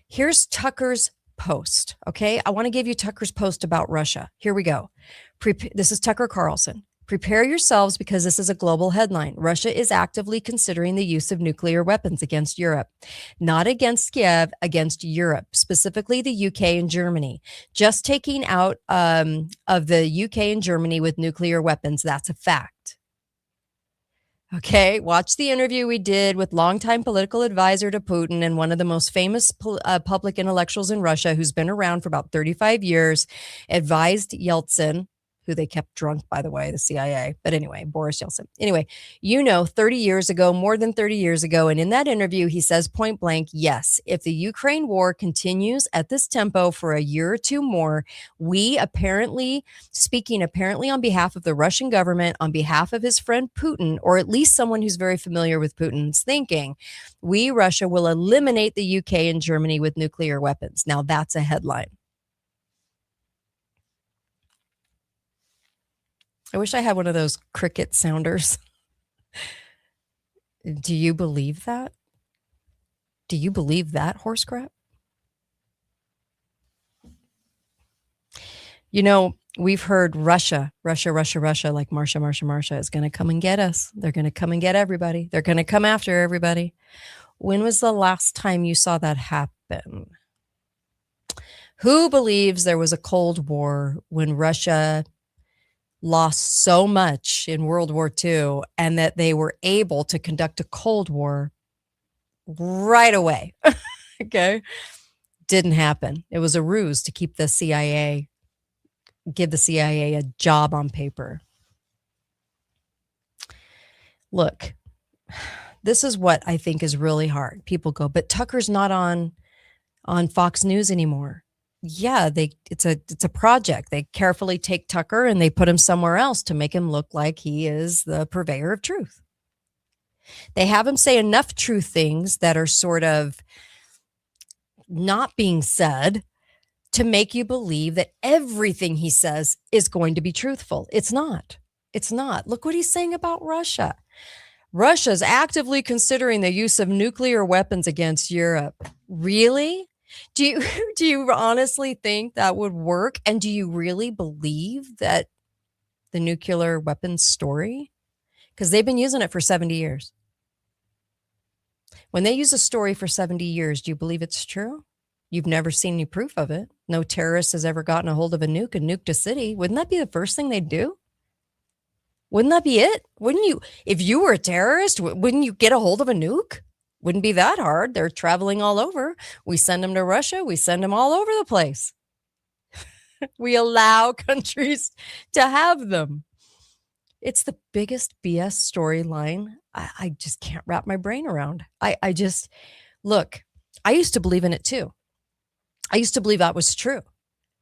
here's Tucker's post, okay? I want to give you Tucker's post about Russia. Here we go. This is Tucker Carlson. Prepare yourselves because this is a global headline. Russia is actively considering the use of nuclear weapons against Europe, not against Kiev, against Europe, specifically the UK and Germany. Just taking out of the UK and Germany with nuclear weapons. That's a fact. Okay, watch the interview we did with longtime political advisor to Putin and one of the most famous public intellectuals in Russia who's been around for about 35 years, advised Yeltsin, who they kept drunk, by the way, the CIA. But anyway, Boris Yeltsin. Anyway, 30 years ago, more than 30 years ago, and in that interview, he says point blank, yes, if the Ukraine war continues at this tempo for a year or two more, we apparently on behalf of the Russian government, on behalf of his friend Putin, or at least someone who's very familiar with Putin's thinking, we, Russia, will eliminate the UK and Germany with nuclear weapons. Now, that's a headline. I wish I had one of those cricket sounders. Do you believe that? Do you believe that horse crap? You know, we've heard Russia, like Marsha is going to come and get us. They're going to come and get everybody. They're going to come after everybody. When was the last time you saw that happen? Who believes there was a Cold War when Russia lost so much in World War II and that they were able to conduct a Cold War right away? Okay. Didn't happen. It was a ruse to keep the CIA give the CIA a job on paper. Look, this is what I think is really hard. People go, but Tucker's not on Fox News anymore. Yeah, it's a project. They carefully take Tucker and they put him somewhere else to make him look like he is the purveyor of truth. They have him say enough true things that are sort of not being said to make you believe that everything he says is going to be truthful. It's not. It's not. Look what he's saying about Russia. Russia's actively considering the use of nuclear weapons against Europe. Really? Do you honestly think that would work? And do you really believe that the nuclear weapons story? Because they've been using it for 70 years. When they use a story for 70 years, do you believe it's true? You've never seen any proof of it. No terrorist has ever gotten a hold of a nuke and nuked a city. Wouldn't that be the first thing they'd do? Wouldn't that be it? Wouldn't you, if you were a terrorist, wouldn't you get a hold of a nuke? Wouldn't be that hard. They're traveling all over. We send them to Russia. We send them all over the place. We allow countries to have them. It's the biggest BS storyline I just can't wrap my brain around. I just, look, I used to believe in it too. I used to believe that was true.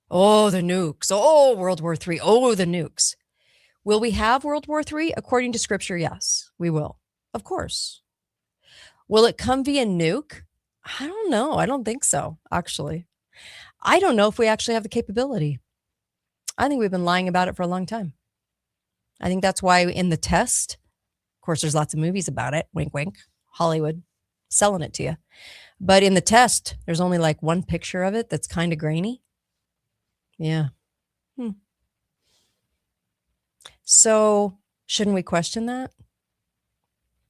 Oh, the nukes. Oh, World War III. Oh, the nukes. Will we have World War III? According to scripture, yes, we will. Of course. Will it come via nuke? I don't know. I don't think so, actually. I don't know if we actually have the capability. I think we've been lying about it for a long time. I think that's why in the test, of course, there's lots of movies about it. Wink, wink. Hollywood selling it to you. But in the test, there's only like one picture of it that's kind of grainy. Yeah. So shouldn't we question that?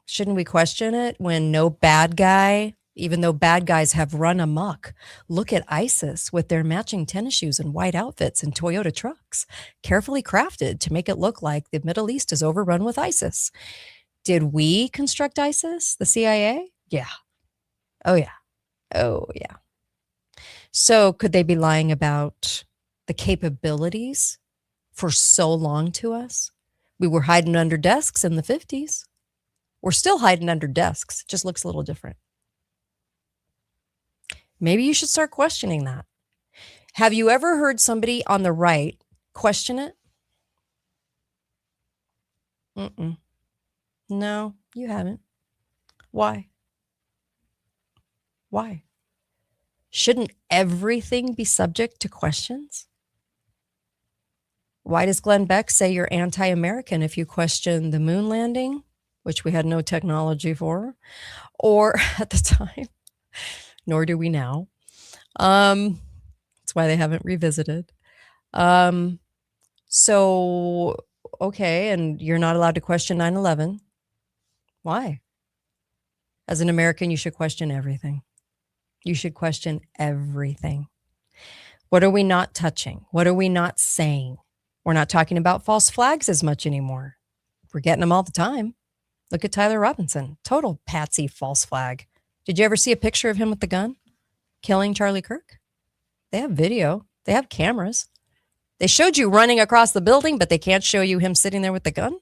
Shouldn't we question it when no bad guy, even though bad guys have run amok? Look at ISIS with their matching tennis shoes and white outfits and Toyota trucks, carefully crafted to make it look like the Middle East is overrun with ISIS. Did we construct ISIS, the CIA? Yeah. Oh, yeah. Oh, yeah. So could they be lying about the capabilities for so long to us? We were hiding under desks in the 50s. We're still hiding under desks. It just looks a little different. Maybe you should start questioning that. Have you ever heard somebody on the right question it? No, you haven't. Why? Why? Shouldn't everything be subject to questions? Why does Glenn Beck say you're anti-American if you question the moon landing, which we had no technology for, or at the time, nor do we now. That's why they haven't revisited. So, okay, and you're not allowed to question 9/11. Why? As an American, you should question everything. You should question everything. What are we not touching? What are we not saying? We're not talking about false flags as much anymore. We're getting them all the time. Look at Tyler Robinson, total patsy false flag. Did you ever see a picture of him with the gun killing Charlie Kirk? They have video. They have cameras. They showed you running across the building, but they can't show you him sitting there with the gun.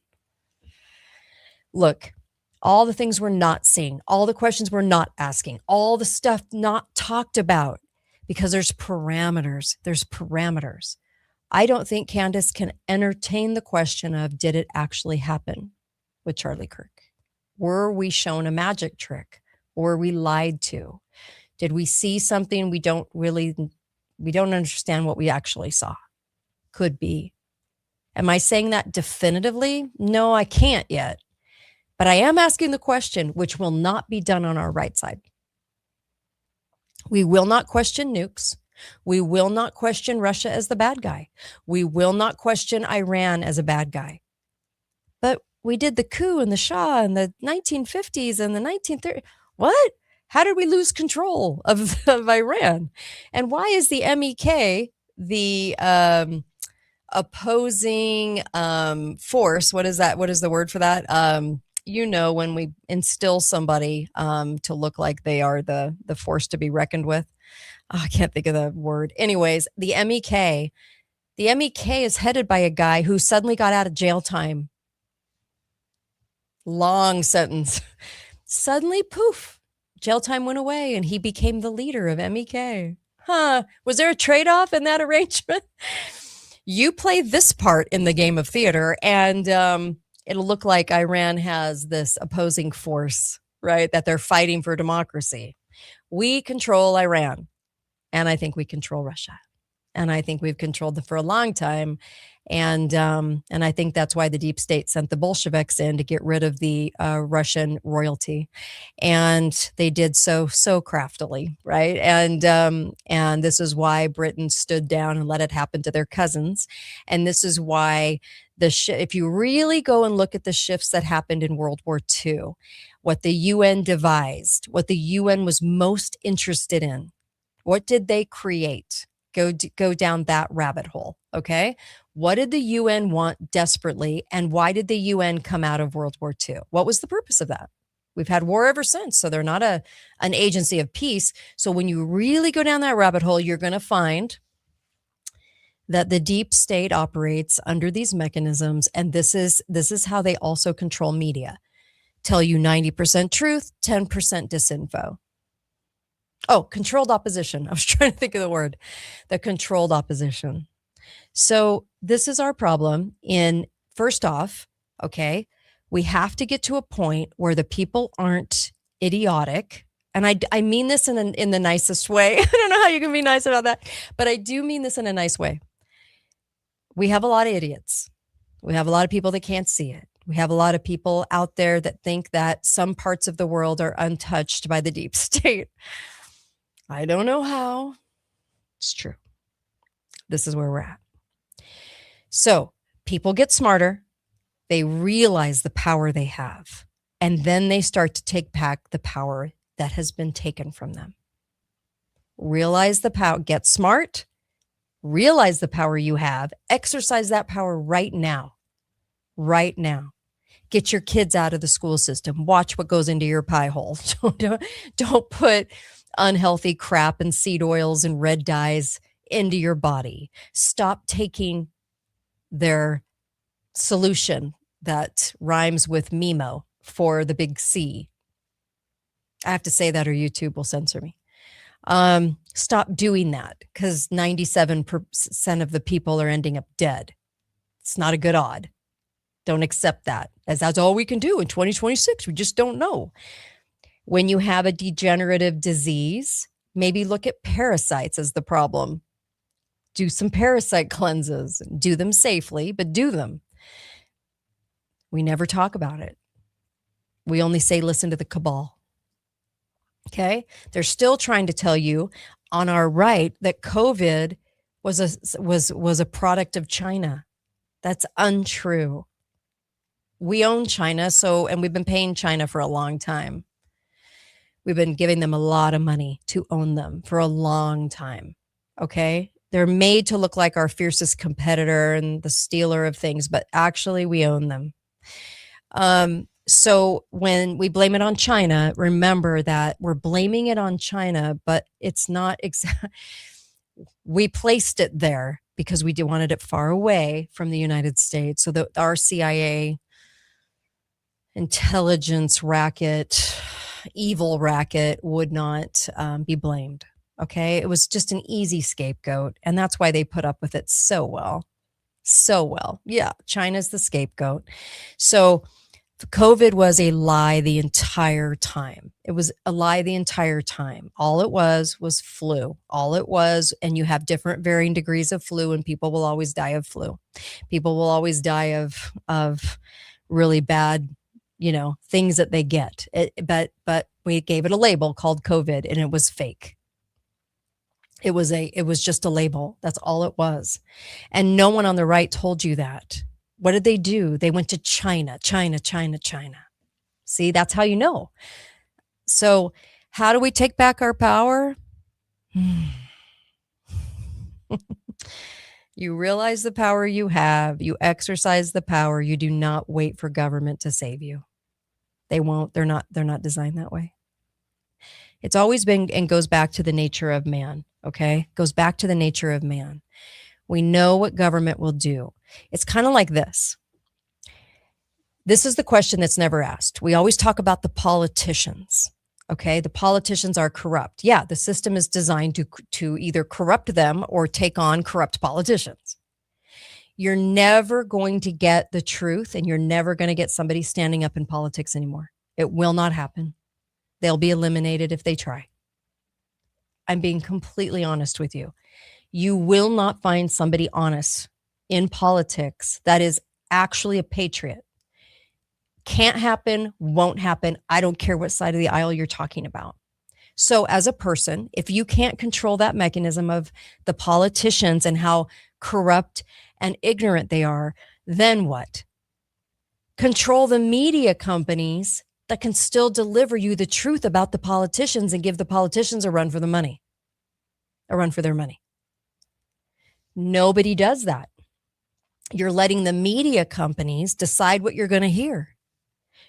Look, all the things we're not seeing, all the questions we're not asking, all the stuff not talked about, because there's parameters. There's parameters. I don't think Candace can entertain the question of, did it actually happen with Charlie Kirk? Were we shown a magic trick? Or were we lied to? Did we see something we don't understand what we actually saw? Could be. Am I saying that definitively? No, I can't yet. But I am asking the question, which will not be done on our right side. We will not question nukes. We will not question Russia as the bad guy. We will not question Iran as a bad guy. But we did the coup and the Shah in the 1950s and the 1930s. What? How did we lose control of Iran? And why is the MEK, the opposing force, what is that? What is the word for that? When we instill somebody to look like they are the force to be reckoned with. Oh, I can't think of the word. Anyways, the MEK The MEK is headed by a guy who suddenly got out of jail time. Long sentence. Suddenly, poof, jail time went away and he became the leader of MEK. Huh. Was there a trade-off in that arrangement? You play this part in the game of theater and it'll look like Iran has this opposing force, right? That they're fighting for democracy. We control Iran, and I think we control Russia, and I think we've controlled them for a long time, and I think that's why the deep state sent the Bolsheviks in to get rid of the Russian royalty, and they did so craftily, right? And this is why Britain stood down and let it happen to their cousins, and this is why if you really go and look at the shifts that happened in World War II, what the UN devised, what the UN was most interested in, what did they create? Go down that rabbit hole, okay? What did the UN want desperately, and why did the UN come out of World War II? What was the purpose of that? We've had war ever since, so they're not an agency of peace. So when you really go down that rabbit hole, you're going to find that the deep state operates under these mechanisms, and this is how they also control media. Tell you 90% truth, 10% disinfo. Oh, controlled opposition. I was trying to think of the word. The controlled opposition. So this is our problem first off, okay, we have to get to a point where the people aren't idiotic. And I mean this in the nicest way. I don't know how you can be nice about that, but I do mean this in a nice way. We have a lot of idiots. We have a lot of people that can't see it. We have a lot of people out there that think that some parts of the world are untouched by the deep state. I don't know how. It's true. This is where we're at. So people get smarter. They realize the power they have. And then they start to take back the power that has been taken from them. Realize the power. Get smart. Realize the power you have. Exercise that power right now. Right now. Get your kids out of the school system. Watch what goes into your pie hole. Don't put unhealthy crap and seed oils and red dyes into your body. Stop taking their solution that rhymes with Mimo for the big C. I have to say that or YouTube will censor me. Stop doing that because 97% of the people are ending up dead. It's not a good odd. Don't accept that as that's all we can do in 2026. We just don't know. When you have a degenerative disease, maybe look at parasites as the problem. Do some parasite cleanses. Do them safely, but do them. We never talk about it. We only say, listen to the cabal. Okay? They're still trying to tell you on our right that COVID was a product of China. That's untrue. We own China, and we've been paying China for a long time. We've been giving them a lot of money to own them for a long time. Okay? They're made to look like our fiercest competitor and the stealer of things, but actually we own them. So when we blame it on China, remember that we're blaming it on China, but it's not we placed it there because we wanted it far away from the United States so that our CIA intelligence racket, evil racket would not be blamed. Okay. It was just an easy scapegoat. And that's why they put up with it so well. So well. Yeah. China's the scapegoat. So COVID was a lie the entire time. It was a lie the entire time. All it was flu. All it was, and you have different varying degrees of flu, and people will always die of flu. People will always die of really bad, things that they get. But we gave it a label called COVID, and it was fake. It was just a label. That's all it was. And no one on the right told you that. What did they do? They went to China. See, that's how you know. So how do we take back our power? You realize the power you have. You exercise the power. You do not wait for government to save you. They won't. They're not designed that way. It's always been and goes back to the nature of man. Okay? Goes back to the nature of man. We know what government will do. It's kind of like this. This is the question that's never asked. We always talk about the politicians. Okay, the politicians are corrupt. Yeah, the system is designed to either corrupt them or take on corrupt politicians. You're never going to get the truth, and you're never going to get somebody standing up in politics anymore. It will not happen. They'll be eliminated if they try. I'm being completely honest with you. You will not find somebody honest in politics that is actually a patriot. Can't happen, won't happen. I don't care what side of the aisle you're talking about. So as a person, if you can't control that mechanism of the politicians and how corrupt and ignorant they are, then what? Control the media companies that can still deliver you the truth about the politicians and give the politicians a run for the money, a run for their money. Nobody does that. You're letting the media companies decide what you're going to hear.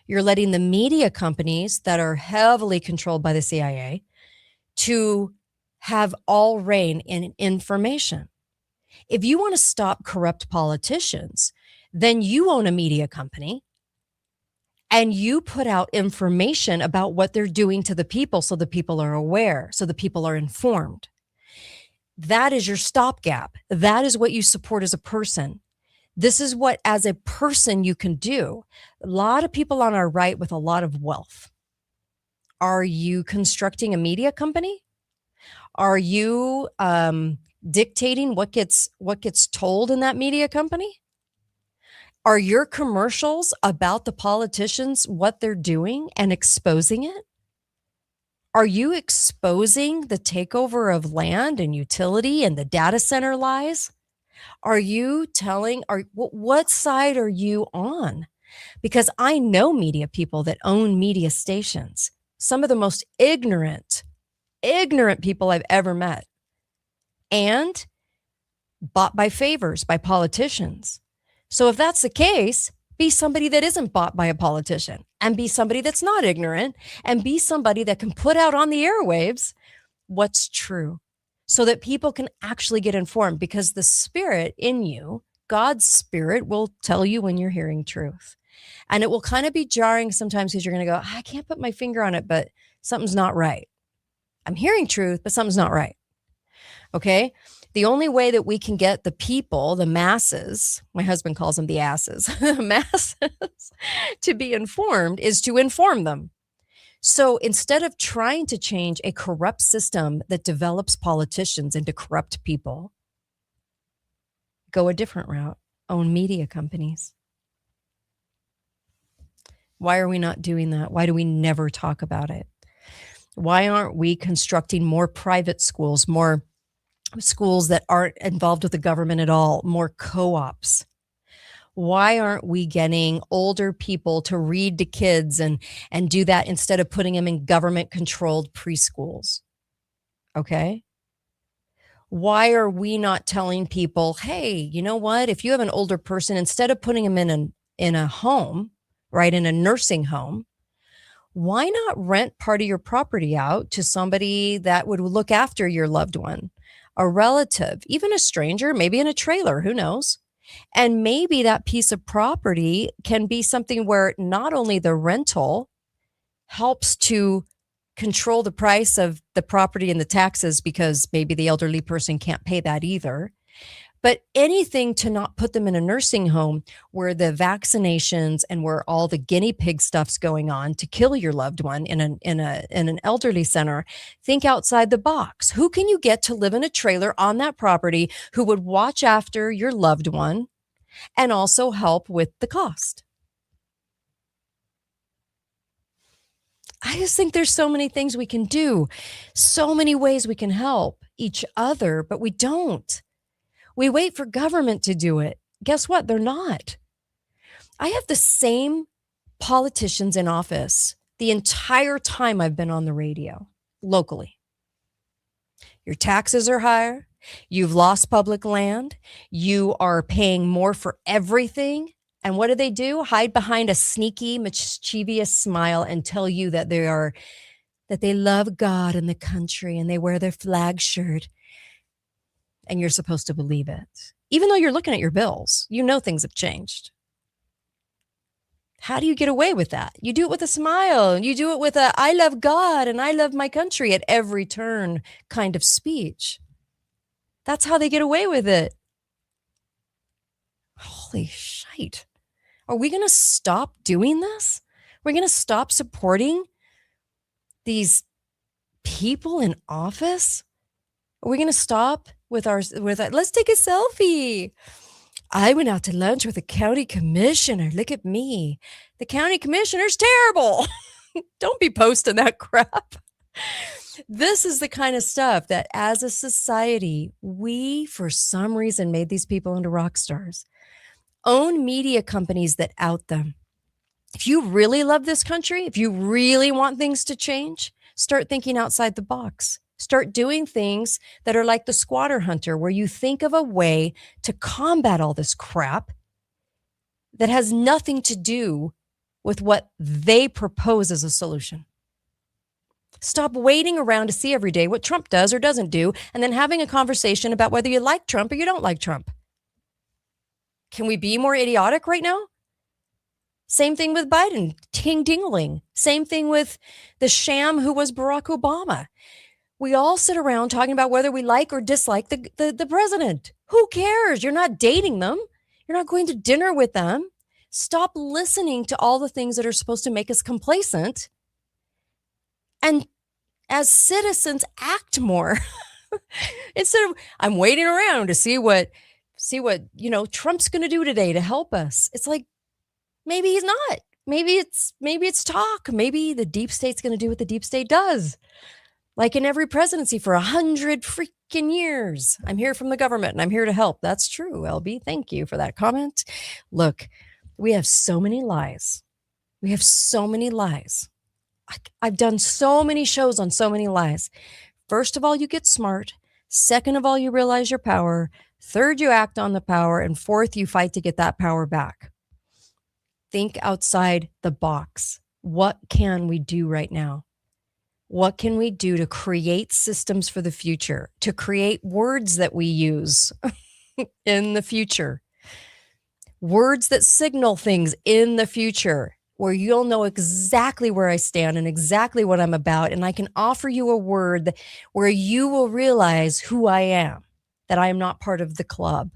You're letting the media companies that are heavily controlled by the CIA to have all reign in information. If you want to stop corrupt politicians, then you own a media company and you put out information about what they're doing to the people so the people are aware, so the people are informed. That is your stopgap. That is what you support as a person. This is what, as a person, you can do. A lot of people on our right with a lot of wealth. Are you constructing a media company? Are you dictating what gets told in that media company? Are your commercials about the politicians, what they're doing, and exposing it? Are you exposing the takeover of land and utility and the data center lies? Are you telling, what side are you on? Because I know media people that own media stations, some of the most ignorant people I've ever met, and bought by favors by politicians. So if that's the case, be somebody that isn't bought by a politician, and be somebody that's not ignorant, and be somebody that can put out on the airwaves what's true, so that people can actually get informed, because the spirit in you, God's spirit, will tell you when you're hearing truth. And it will kind of be jarring sometimes because you're going to go, I can't put my finger on it, but something's not right. I'm hearing truth, but something's not right. Okay. The only way that we can get the people, the masses, my husband calls them the asses, the masses, to be informed is to inform them. So instead of trying to change a corrupt system that develops politicians into corrupt people, go a different route, own media companies. Why are we not doing that? Why do we never talk about it? Why aren't we constructing more private schools, more schools that aren't involved with the government at all, more co-ops? Why aren't we getting older people to read to kids and do that instead of putting them in government-controlled preschools? Okay? Why are we not telling people, hey, you know what? If you have an older person, instead of putting them in a home, right, in a nursing home, why not rent part of your property out to somebody that would look after your loved one, a relative, even a stranger, maybe in a trailer, who knows? And maybe that piece of property can be something where not only the rental helps to control the price of the property and the taxes, because maybe the elderly person can't pay that either, but anything to not put them in a nursing home where the vaccinations and where all the guinea pig stuff's going on to kill your loved one in an elderly center. Think outside the box. Who can you get to live in a trailer on that property who would watch after your loved one and also help with the cost? I just think there's so many things we can do, so many ways we can help each other, but we don't. We wait for government to do it. Guess what? They're not. I have the same politicians in office the entire time I've been on the radio locally. Your taxes are higher. You've lost public land. You are paying more for everything. And what do? Hide behind a sneaky, mischievous smile and tell you that they love God and the country and they wear their flag shirt. and you're supposed to believe it. Even though you're looking at your bills, you know things have changed. How do you get away with that? You do it with a smile. You do it with a I love God and I love my country at every turn kind of speech. That's how they get away with it. Holy shite. Are we going to stop doing this? We're going to stop supporting these people in office? Are we going to stop with our let's take a selfie? I went out to lunch with the county commissioner. Look at me. The county commissioner's terrible. Don't be posting that crap. This is the kind of stuff that as a society, we, for some reason, made these people into rock stars. Own media companies that out them. If you really love this country, if you really want things to change, start thinking outside the box. Start doing things that are like the squatter hunter, where you think of a way to combat all this crap that has nothing to do with what they propose as a solution. Stop waiting around to see every day what Trump does or doesn't do, and then having a conversation about whether you like Trump or you don't like Trump. Can we be more idiotic right now? Same thing with Biden, ting-dingling. Same thing with the sham who was Barack Obama. We all sit around talking about whether we like or dislike the president. Who cares? You're not dating them. You're not going to dinner with them. Stop listening to all the things that are supposed to make us complacent. And as citizens, act more. Instead of, I'm waiting around to see what Trump's going to do today to help us. It's like, maybe he's not. Maybe it's talk. Maybe the deep state's going to do what the deep state does. Like in every presidency for 100 freaking years. I'm here from the government and I'm here to help. That's true, LB. Thank you for that comment. Look, we have so many lies. We have so many lies. I've done so many shows on so many lies. First of all, you get smart. Second of all, you realize your power. Third, you act on the power. And fourth, you fight to get that power back. Think outside the box. What can we do right now? What can we do to create systems for the future, to create words that we use in the future, words that signal things in the future, where you'll know exactly where I stand and exactly what I'm about. And I can offer you a word where you will realize who I am, that I am not part of the club.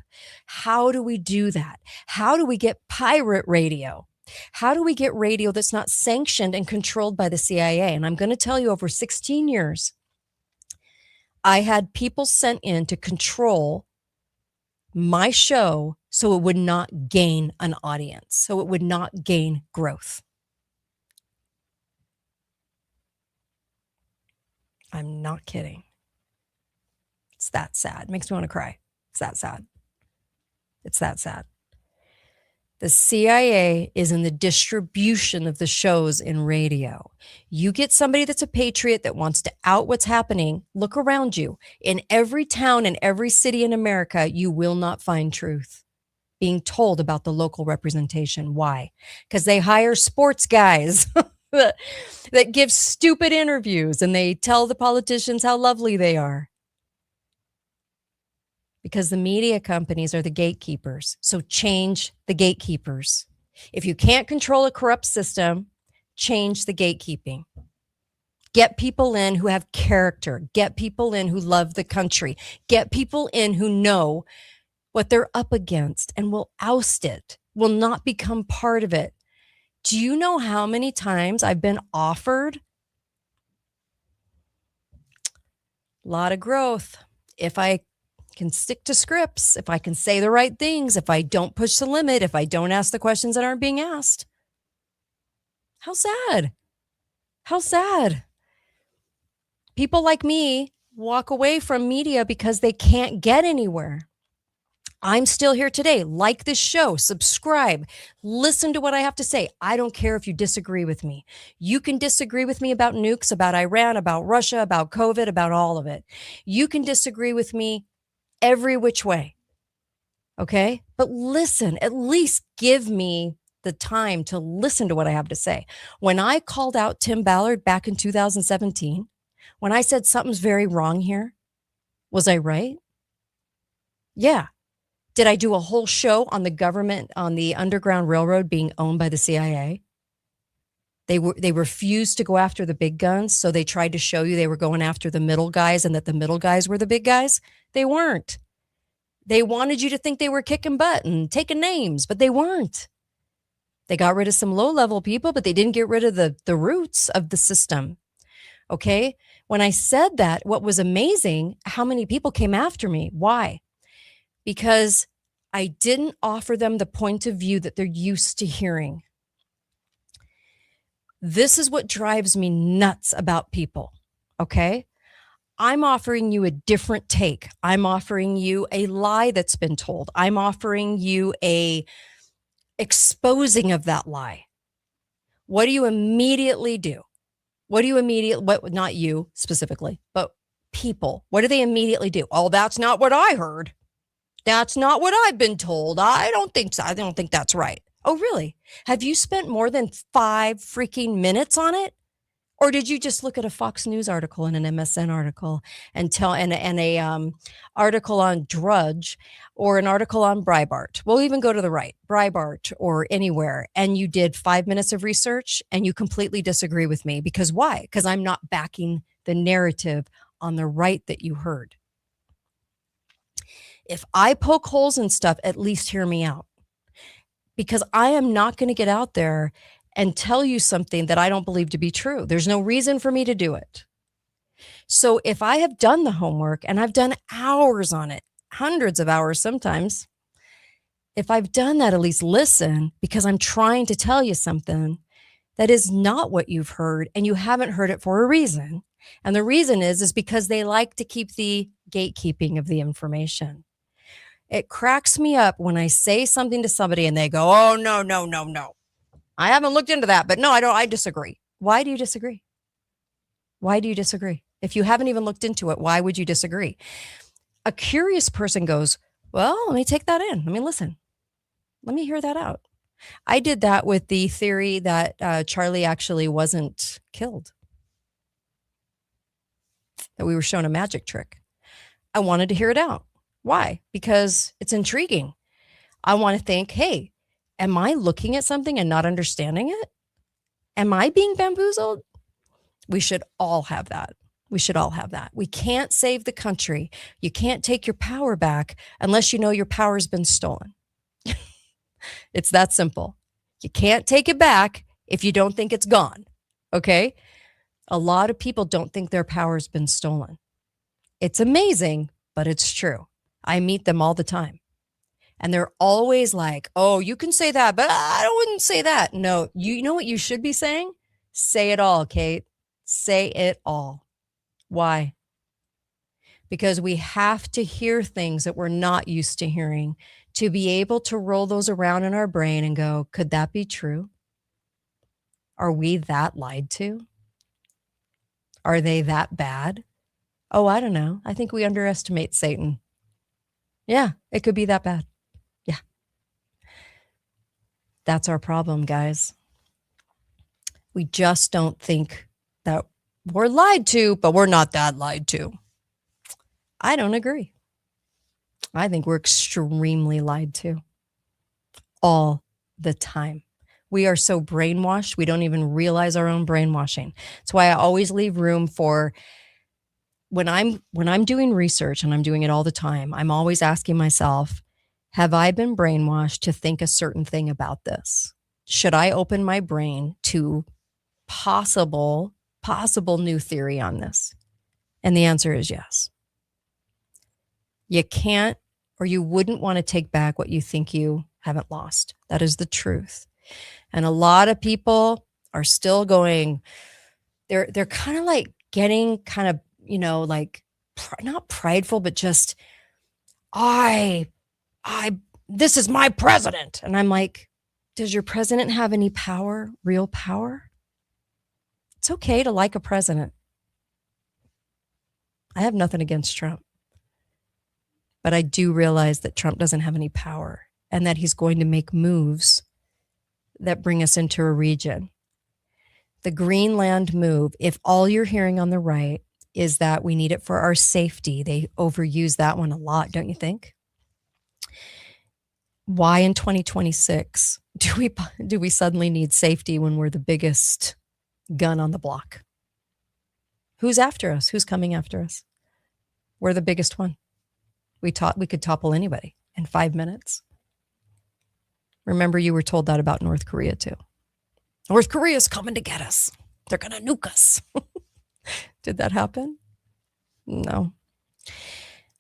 How do we do that? How do we get pirate radio? How do we get radio that's not sanctioned and controlled by the CIA? And I'm going to tell you, over 16 years, I had people sent in to control my show so it would not gain an audience, so it would not gain growth. I'm not kidding. It's that sad. It makes me want to cry. It's that sad. It's that sad. The CIA is in the distribution of the shows in radio. You get somebody that's a patriot that wants to out what's happening. Look around you. In every town and every city in America, you will not find truth being told about the local representation. Why? Because they hire sports guys that give stupid interviews and they tell the politicians how lovely they are. Because the media companies are the gatekeepers. So change the gatekeepers. If you can't control a corrupt system, change the gatekeeping. Get people in who have character. Get people in who love the country. Get people in who know what they're up against and will oust it, will not become part of it. Do you know how many times I've been offered a lot of growth if I can stick to scripts, if I can say the right things, if I don't push the limit, if I don't ask the questions that aren't being asked? How sad. How sad. People like me walk away from media because they can't get anywhere. I'm still here today. Like this show, subscribe, listen to what I have to say. I don't care if you disagree with me. You can disagree with me about nukes, about Iran, about Russia, about COVID, about all of it. You can disagree with me every which way. Okay? But listen, at least give me the time to listen to what I have to say. When I called out Tim Ballard back in 2017, when I said something's very wrong here, was I right? Yeah. Did I do a whole show on the government, on the Underground Railroad being owned by the CIA? They refused to go after the big guns, so they tried to show you they were going after the middle guys and that the middle guys were the big guys. They weren't. They wanted you to think they were kicking butt and taking names, but they weren't. They got rid of some low-level people, but they didn't get rid of the roots of the system. Okay? When I said that, what was amazing, how many people came after me. Why? Because I didn't offer them the point of view that they're used to hearing. This is what drives me nuts about people, okay? I'm offering you a different take. I'm offering you a lie that's been told. I'm offering you a exposing of that lie. What do you immediately do? Not you specifically, but people, what do they immediately do? Oh, that's not what I heard. That's not what I've been told. I don't think so. I don't think that's right. Oh, really? Have you spent more than 5 freaking minutes on it? Or did you just look at a Fox News article and an MSN article and a article on Drudge or an article on Breitbart? We'll even go to the right, Breitbart or anywhere. And you did 5 minutes of research and you completely disagree with me. Because why? Because I'm not backing the narrative on the right that you heard. If I poke holes in stuff, at least hear me out. Because I am not going to get out there and tell you something that I don't believe to be true. There's no reason for me to do it. So if I have done the homework and I've done hours on it, hundreds of hours sometimes, if I've done that, at least listen, because I'm trying to tell you something that is not what you've heard and you haven't heard it for a reason. And the reason is because they like to keep the gatekeeping of the information. It cracks me up when I say something to somebody and they go, oh, no. I haven't looked into that, but no, I disagree. Why do you disagree? Why do you disagree? If you haven't even looked into it, why would you disagree? A curious person goes, well, let me take that in. Let me listen. Let me hear that out. I did that with the theory that Charlie actually wasn't killed, that we were shown a magic trick. I wanted to hear it out. Why? Because it's intriguing. I want to think, hey, am I looking at something and not understanding it? Am I being bamboozled? We should all have that. We should all have that. We can't save the country. You can't take your power back unless you know your power's been stolen. It's that simple. You can't take it back if you don't think it's gone. Okay? A lot of people don't think their power's been stolen. It's amazing, but it's true. I meet them all the time. And they're always like, oh, you can say that, but I wouldn't say that. No, you know what you should be saying? Say it all, Kate. Say it all. Why? Because we have to hear things that we're not used to hearing to be able to roll those around in our brain and go, could that be true? Are we that lied to? Are they that bad? Oh, I don't know. I think we underestimate Satan. Yeah, it could be that bad. Yeah. That's our problem, guys. We just don't think that we're lied to, but we're not that lied to. I don't agree. I think we're extremely lied to all the time. We are so brainwashed, we don't even realize our own brainwashing. That's why I always leave room for when I'm doing research, and I'm doing it all the time, I'm always asking myself, have I been brainwashed to think a certain thing about this? Should I open my brain to possible new theory on this? And the answer is yes. You can't, or you wouldn't want to take back what you think you haven't lost. That is the truth. And a lot of people are still going, they're kind of like getting kind of, like not prideful, but just, this is my president. And I'm like, does your president have any power, real power? It's okay to like a president. I have nothing against Trump. But I do realize that Trump doesn't have any power and that he's going to make moves that bring us into a region. The Greenland move, if all you're hearing on the right is that we need it for our safety, they overuse that one a lot, don't you think? Why in 2026 do we suddenly need safety when we're the biggest gun on the block? Who's after us? Who's coming after us? We're the biggest one. We could topple anybody in 5 minutes. Remember, you were told that about North Korea too. North Korea's coming to get us. They're going to nuke us. Did that happen? No.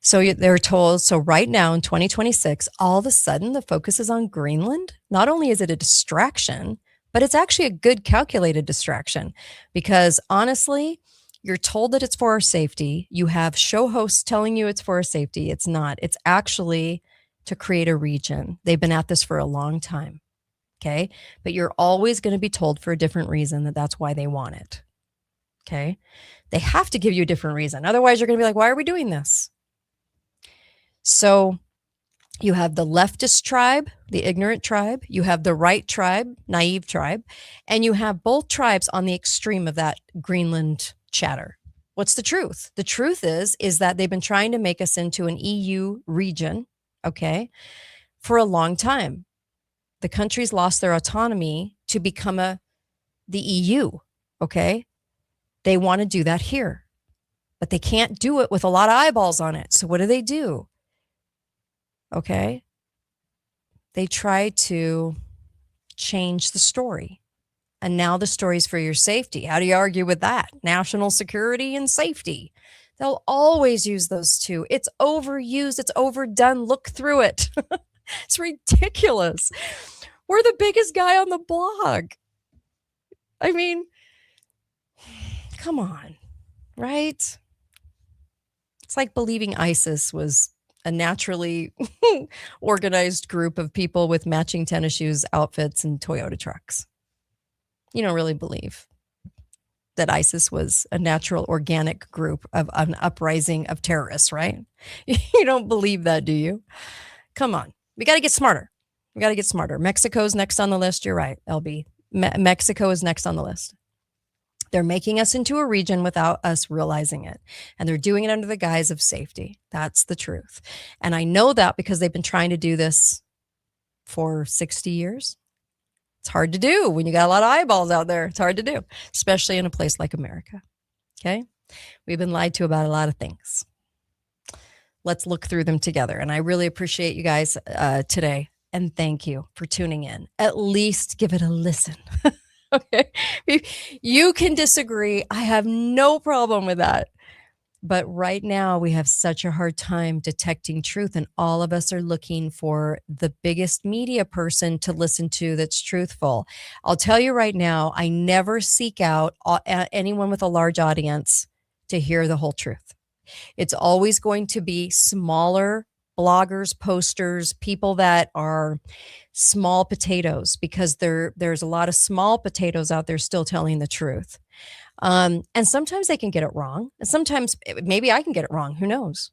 So they're told, so right now in 2026, all of a sudden the focus is on Greenland. Not only is it a distraction, but it's actually a good calculated distraction because honestly, you're told that it's for our safety. You have show hosts telling you it's for our safety. It's not. It's actually to create a region. They've been at this for a long time. Okay. But you're always going to be told for a different reason that that's why they want it. Okay. They have to give you a different reason. Otherwise, you're going to be like, why are we doing this? So you have the leftist tribe, the ignorant tribe. You have the right tribe, naive tribe. And you have both tribes on the extreme of that Greenland chatter. What's the truth? The truth is that they've been trying to make us into an EU region, okay, for a long time. The countries lost their autonomy to become the EU, okay? They want to do that here, but they can't do it with a lot of eyeballs on it. So what do? Okay. They try to change the story. And now the story's for your safety. How do you argue with that? National security and safety. They'll always use those two. It's overused. It's overdone. Look through it. It's ridiculous. We're the biggest guy on the block. I mean, come on, right? It's like believing ISIS was a naturally organized group of people with matching tennis shoes, outfits, and Toyota trucks. You don't really believe that ISIS was a natural organic group of an uprising of terrorists, right? You don't believe that, do you? Come on. We got to get smarter. Mexico's next on the list. You're right, LB. Mexico is next on the list. They're making us into a region without us realizing it. And they're doing it under the guise of safety. That's the truth. And I know that because they've been trying to do this for 60 years. It's hard to do when you got a lot of eyeballs out there. It's hard to do, especially in a place like America. Okay? We've been lied to about a lot of things. Let's look through them together. And I really appreciate you guys today. And thank you for tuning in. At least give it a listen. Okay. You can disagree. I have no problem with that. But right now we have such a hard time detecting truth, and all of us are looking for the biggest media person to listen to that's truthful. I'll tell you right now, I never seek out anyone with a large audience to hear the whole truth. It's always going to be smaller bloggers, posters, people that are small potatoes, because there's a lot of small potatoes out there still telling the truth. And sometimes they can get it wrong. And sometimes maybe I can get it wrong. Who knows?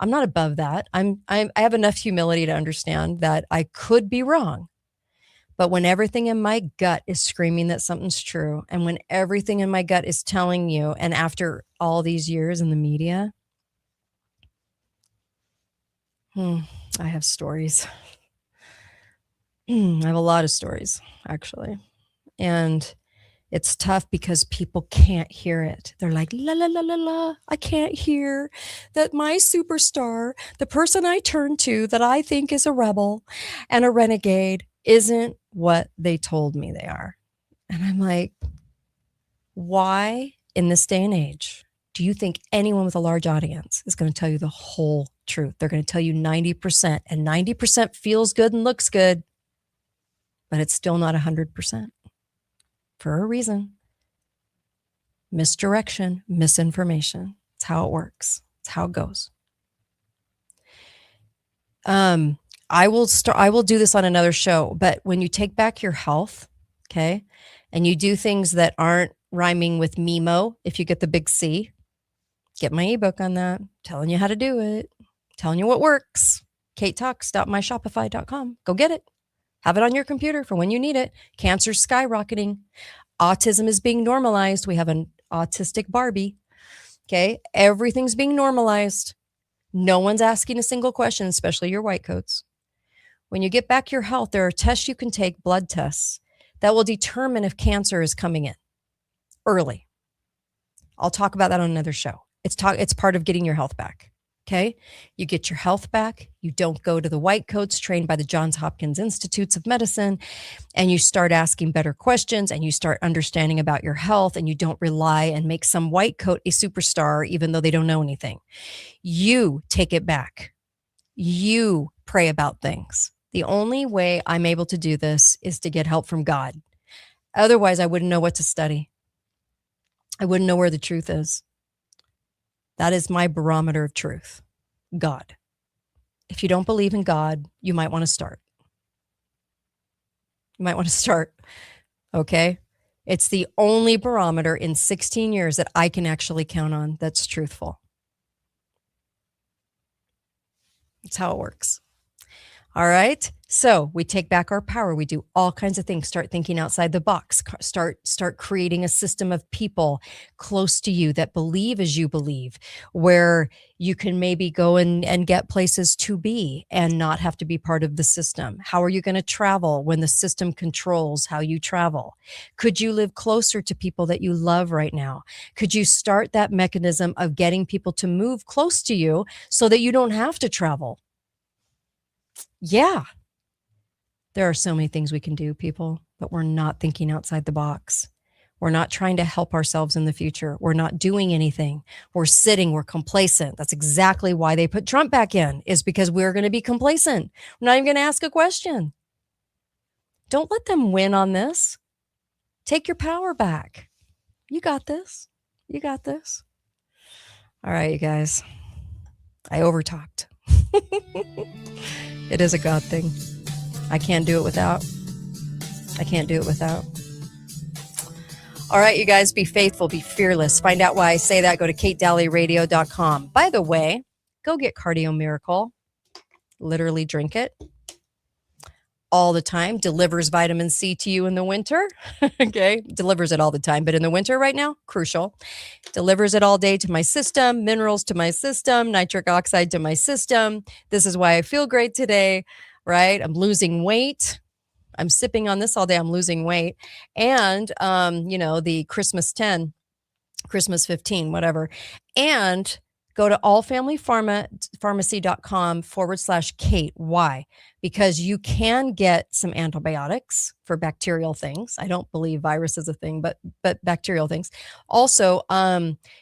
I'm not above that. I have enough humility to understand that I could be wrong. But when everything in my gut is screaming that something's true, and when everything in my gut is telling you, and after all these years in the media, I have stories. I have a lot of stories, actually. And it's tough because people can't hear it. They're like, la, la, la, la, la. I can't hear that my superstar, the person I turn to that I think is a rebel and a renegade, isn't what they told me they are. And I'm like, why in this day and age do you think anyone with a large audience is going to tell you the whole truth? They're going to tell you 90%, and 90% feels good and looks good, but it's still not 100%. For a reason. Misdirection, misinformation. It's how it works. It's how it goes. I will do this on another show, but when you take back your health, okay, and you do things that aren't rhyming with Mimo, if you get the big C, get my ebook on that, telling you how to do it, telling you what works. katetalks.myshopify.com. Go get it. Have it on your computer for when you need it. Cancer's skyrocketing. Autism is being normalized. We have an autistic Barbie. Okay. Everything's being normalized. No one's asking a single question, especially your white coats. When you get back your health, there are tests you can take, blood tests, that will determine if cancer is coming in early. I'll talk about that on another show. It's part of getting your health back. Okay. You get your health back. You don't go to the white coats trained by the Johns Hopkins Institutes of Medicine, and you start asking better questions and you start understanding about your health, and you don't rely and make some white coat a superstar, even though they don't know anything. You take it back. You pray about things. The only way I'm able to do this is to get help from God. Otherwise, I wouldn't know what to study. I wouldn't know where the truth is. That is my barometer of truth, God. If you don't believe in God, you might want to start. You might want to start, okay? It's the only barometer in 16 years that I can actually count on that's truthful. That's how it works. All right. So we take back our power. We do all kinds of things. Start thinking outside the box. Start creating a system of people close to you that believe as you believe, where you can maybe go and get places to be and not have to be part of the system. How are you going to travel when the system controls how you travel? Could you live closer to people that you love right now? Could you start that mechanism of getting people to move close to you so that you don't have to travel? Yeah. There are so many things we can do, people, but we're not thinking outside the box. We're not trying to help ourselves in the future. We're not doing anything. We're sitting, we're complacent. That's exactly why they put Trump back in, is because we're going to be complacent. We're not even going to ask a question. Don't let them win on this. Take your power back. You got this. You got this. All right, you guys. I overtalked. It is a God thing. I can't do it without. I can't do it without. All right, you guys, be faithful, be fearless. Find out why I say that. Go to KateDalleyRadio.com. By the way, go get Cardio Miracle. Literally drink it all the time. Delivers vitamin C to you in the winter. Okay, delivers it all the time, but in the winter right now, crucial. Delivers it all day to my system, minerals to my system, nitric oxide to my system. This is why I feel great today, right? I'm losing weight. I'm sipping on this all day. I'm losing weight. And, the Christmas 10, Christmas 15, whatever. And go to allfamilypharmacy.com/Kate. Why? Because you can get some antibiotics for bacterial things. I don't believe virus is a thing, but bacterial things. Also,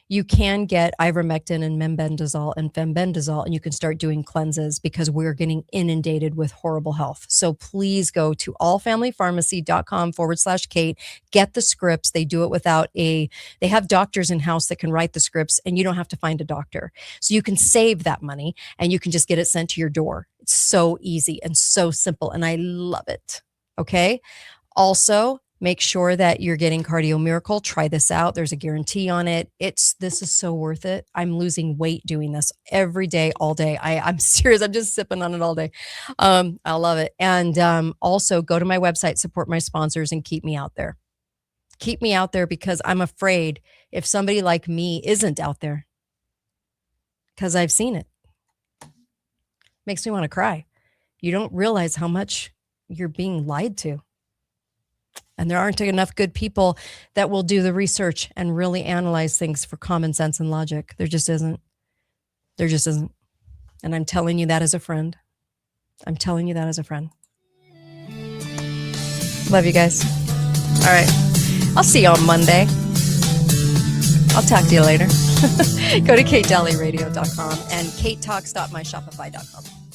you can get ivermectin and mebendazole and fembendazole, and you can start doing cleanses because we're getting inundated with horrible health. So please go to allfamilypharmacy.com/Kate. Get the scripts. They do it they have doctors in house that can write the scripts, and you don't have to find a doctor. So you can save that money and you can just get it sent to your door. It's so easy and so simple, and I love it. Okay. Also, make sure that you're getting Cardio Miracle. Try this out. There's a guarantee on it. This is so worth it. I'm losing weight doing this every day, all day. I'm serious. I'm just sipping on it all day. I love it. And also go to my website, support my sponsors, and keep me out there. Keep me out there, because I'm afraid if somebody like me isn't out there, because I've seen it. Makes me want to cry. You don't realize how much you're being lied to. And there aren't enough good people that will do the research and really analyze things for common sense and logic. There just isn't. There just isn't. And I'm telling you that as a friend. I'm telling you that as a friend. Love you guys. All right. I'll see you on Monday. I'll talk to you later. Go to KateDalleyRadio.com and KateTalks.myshopify.com.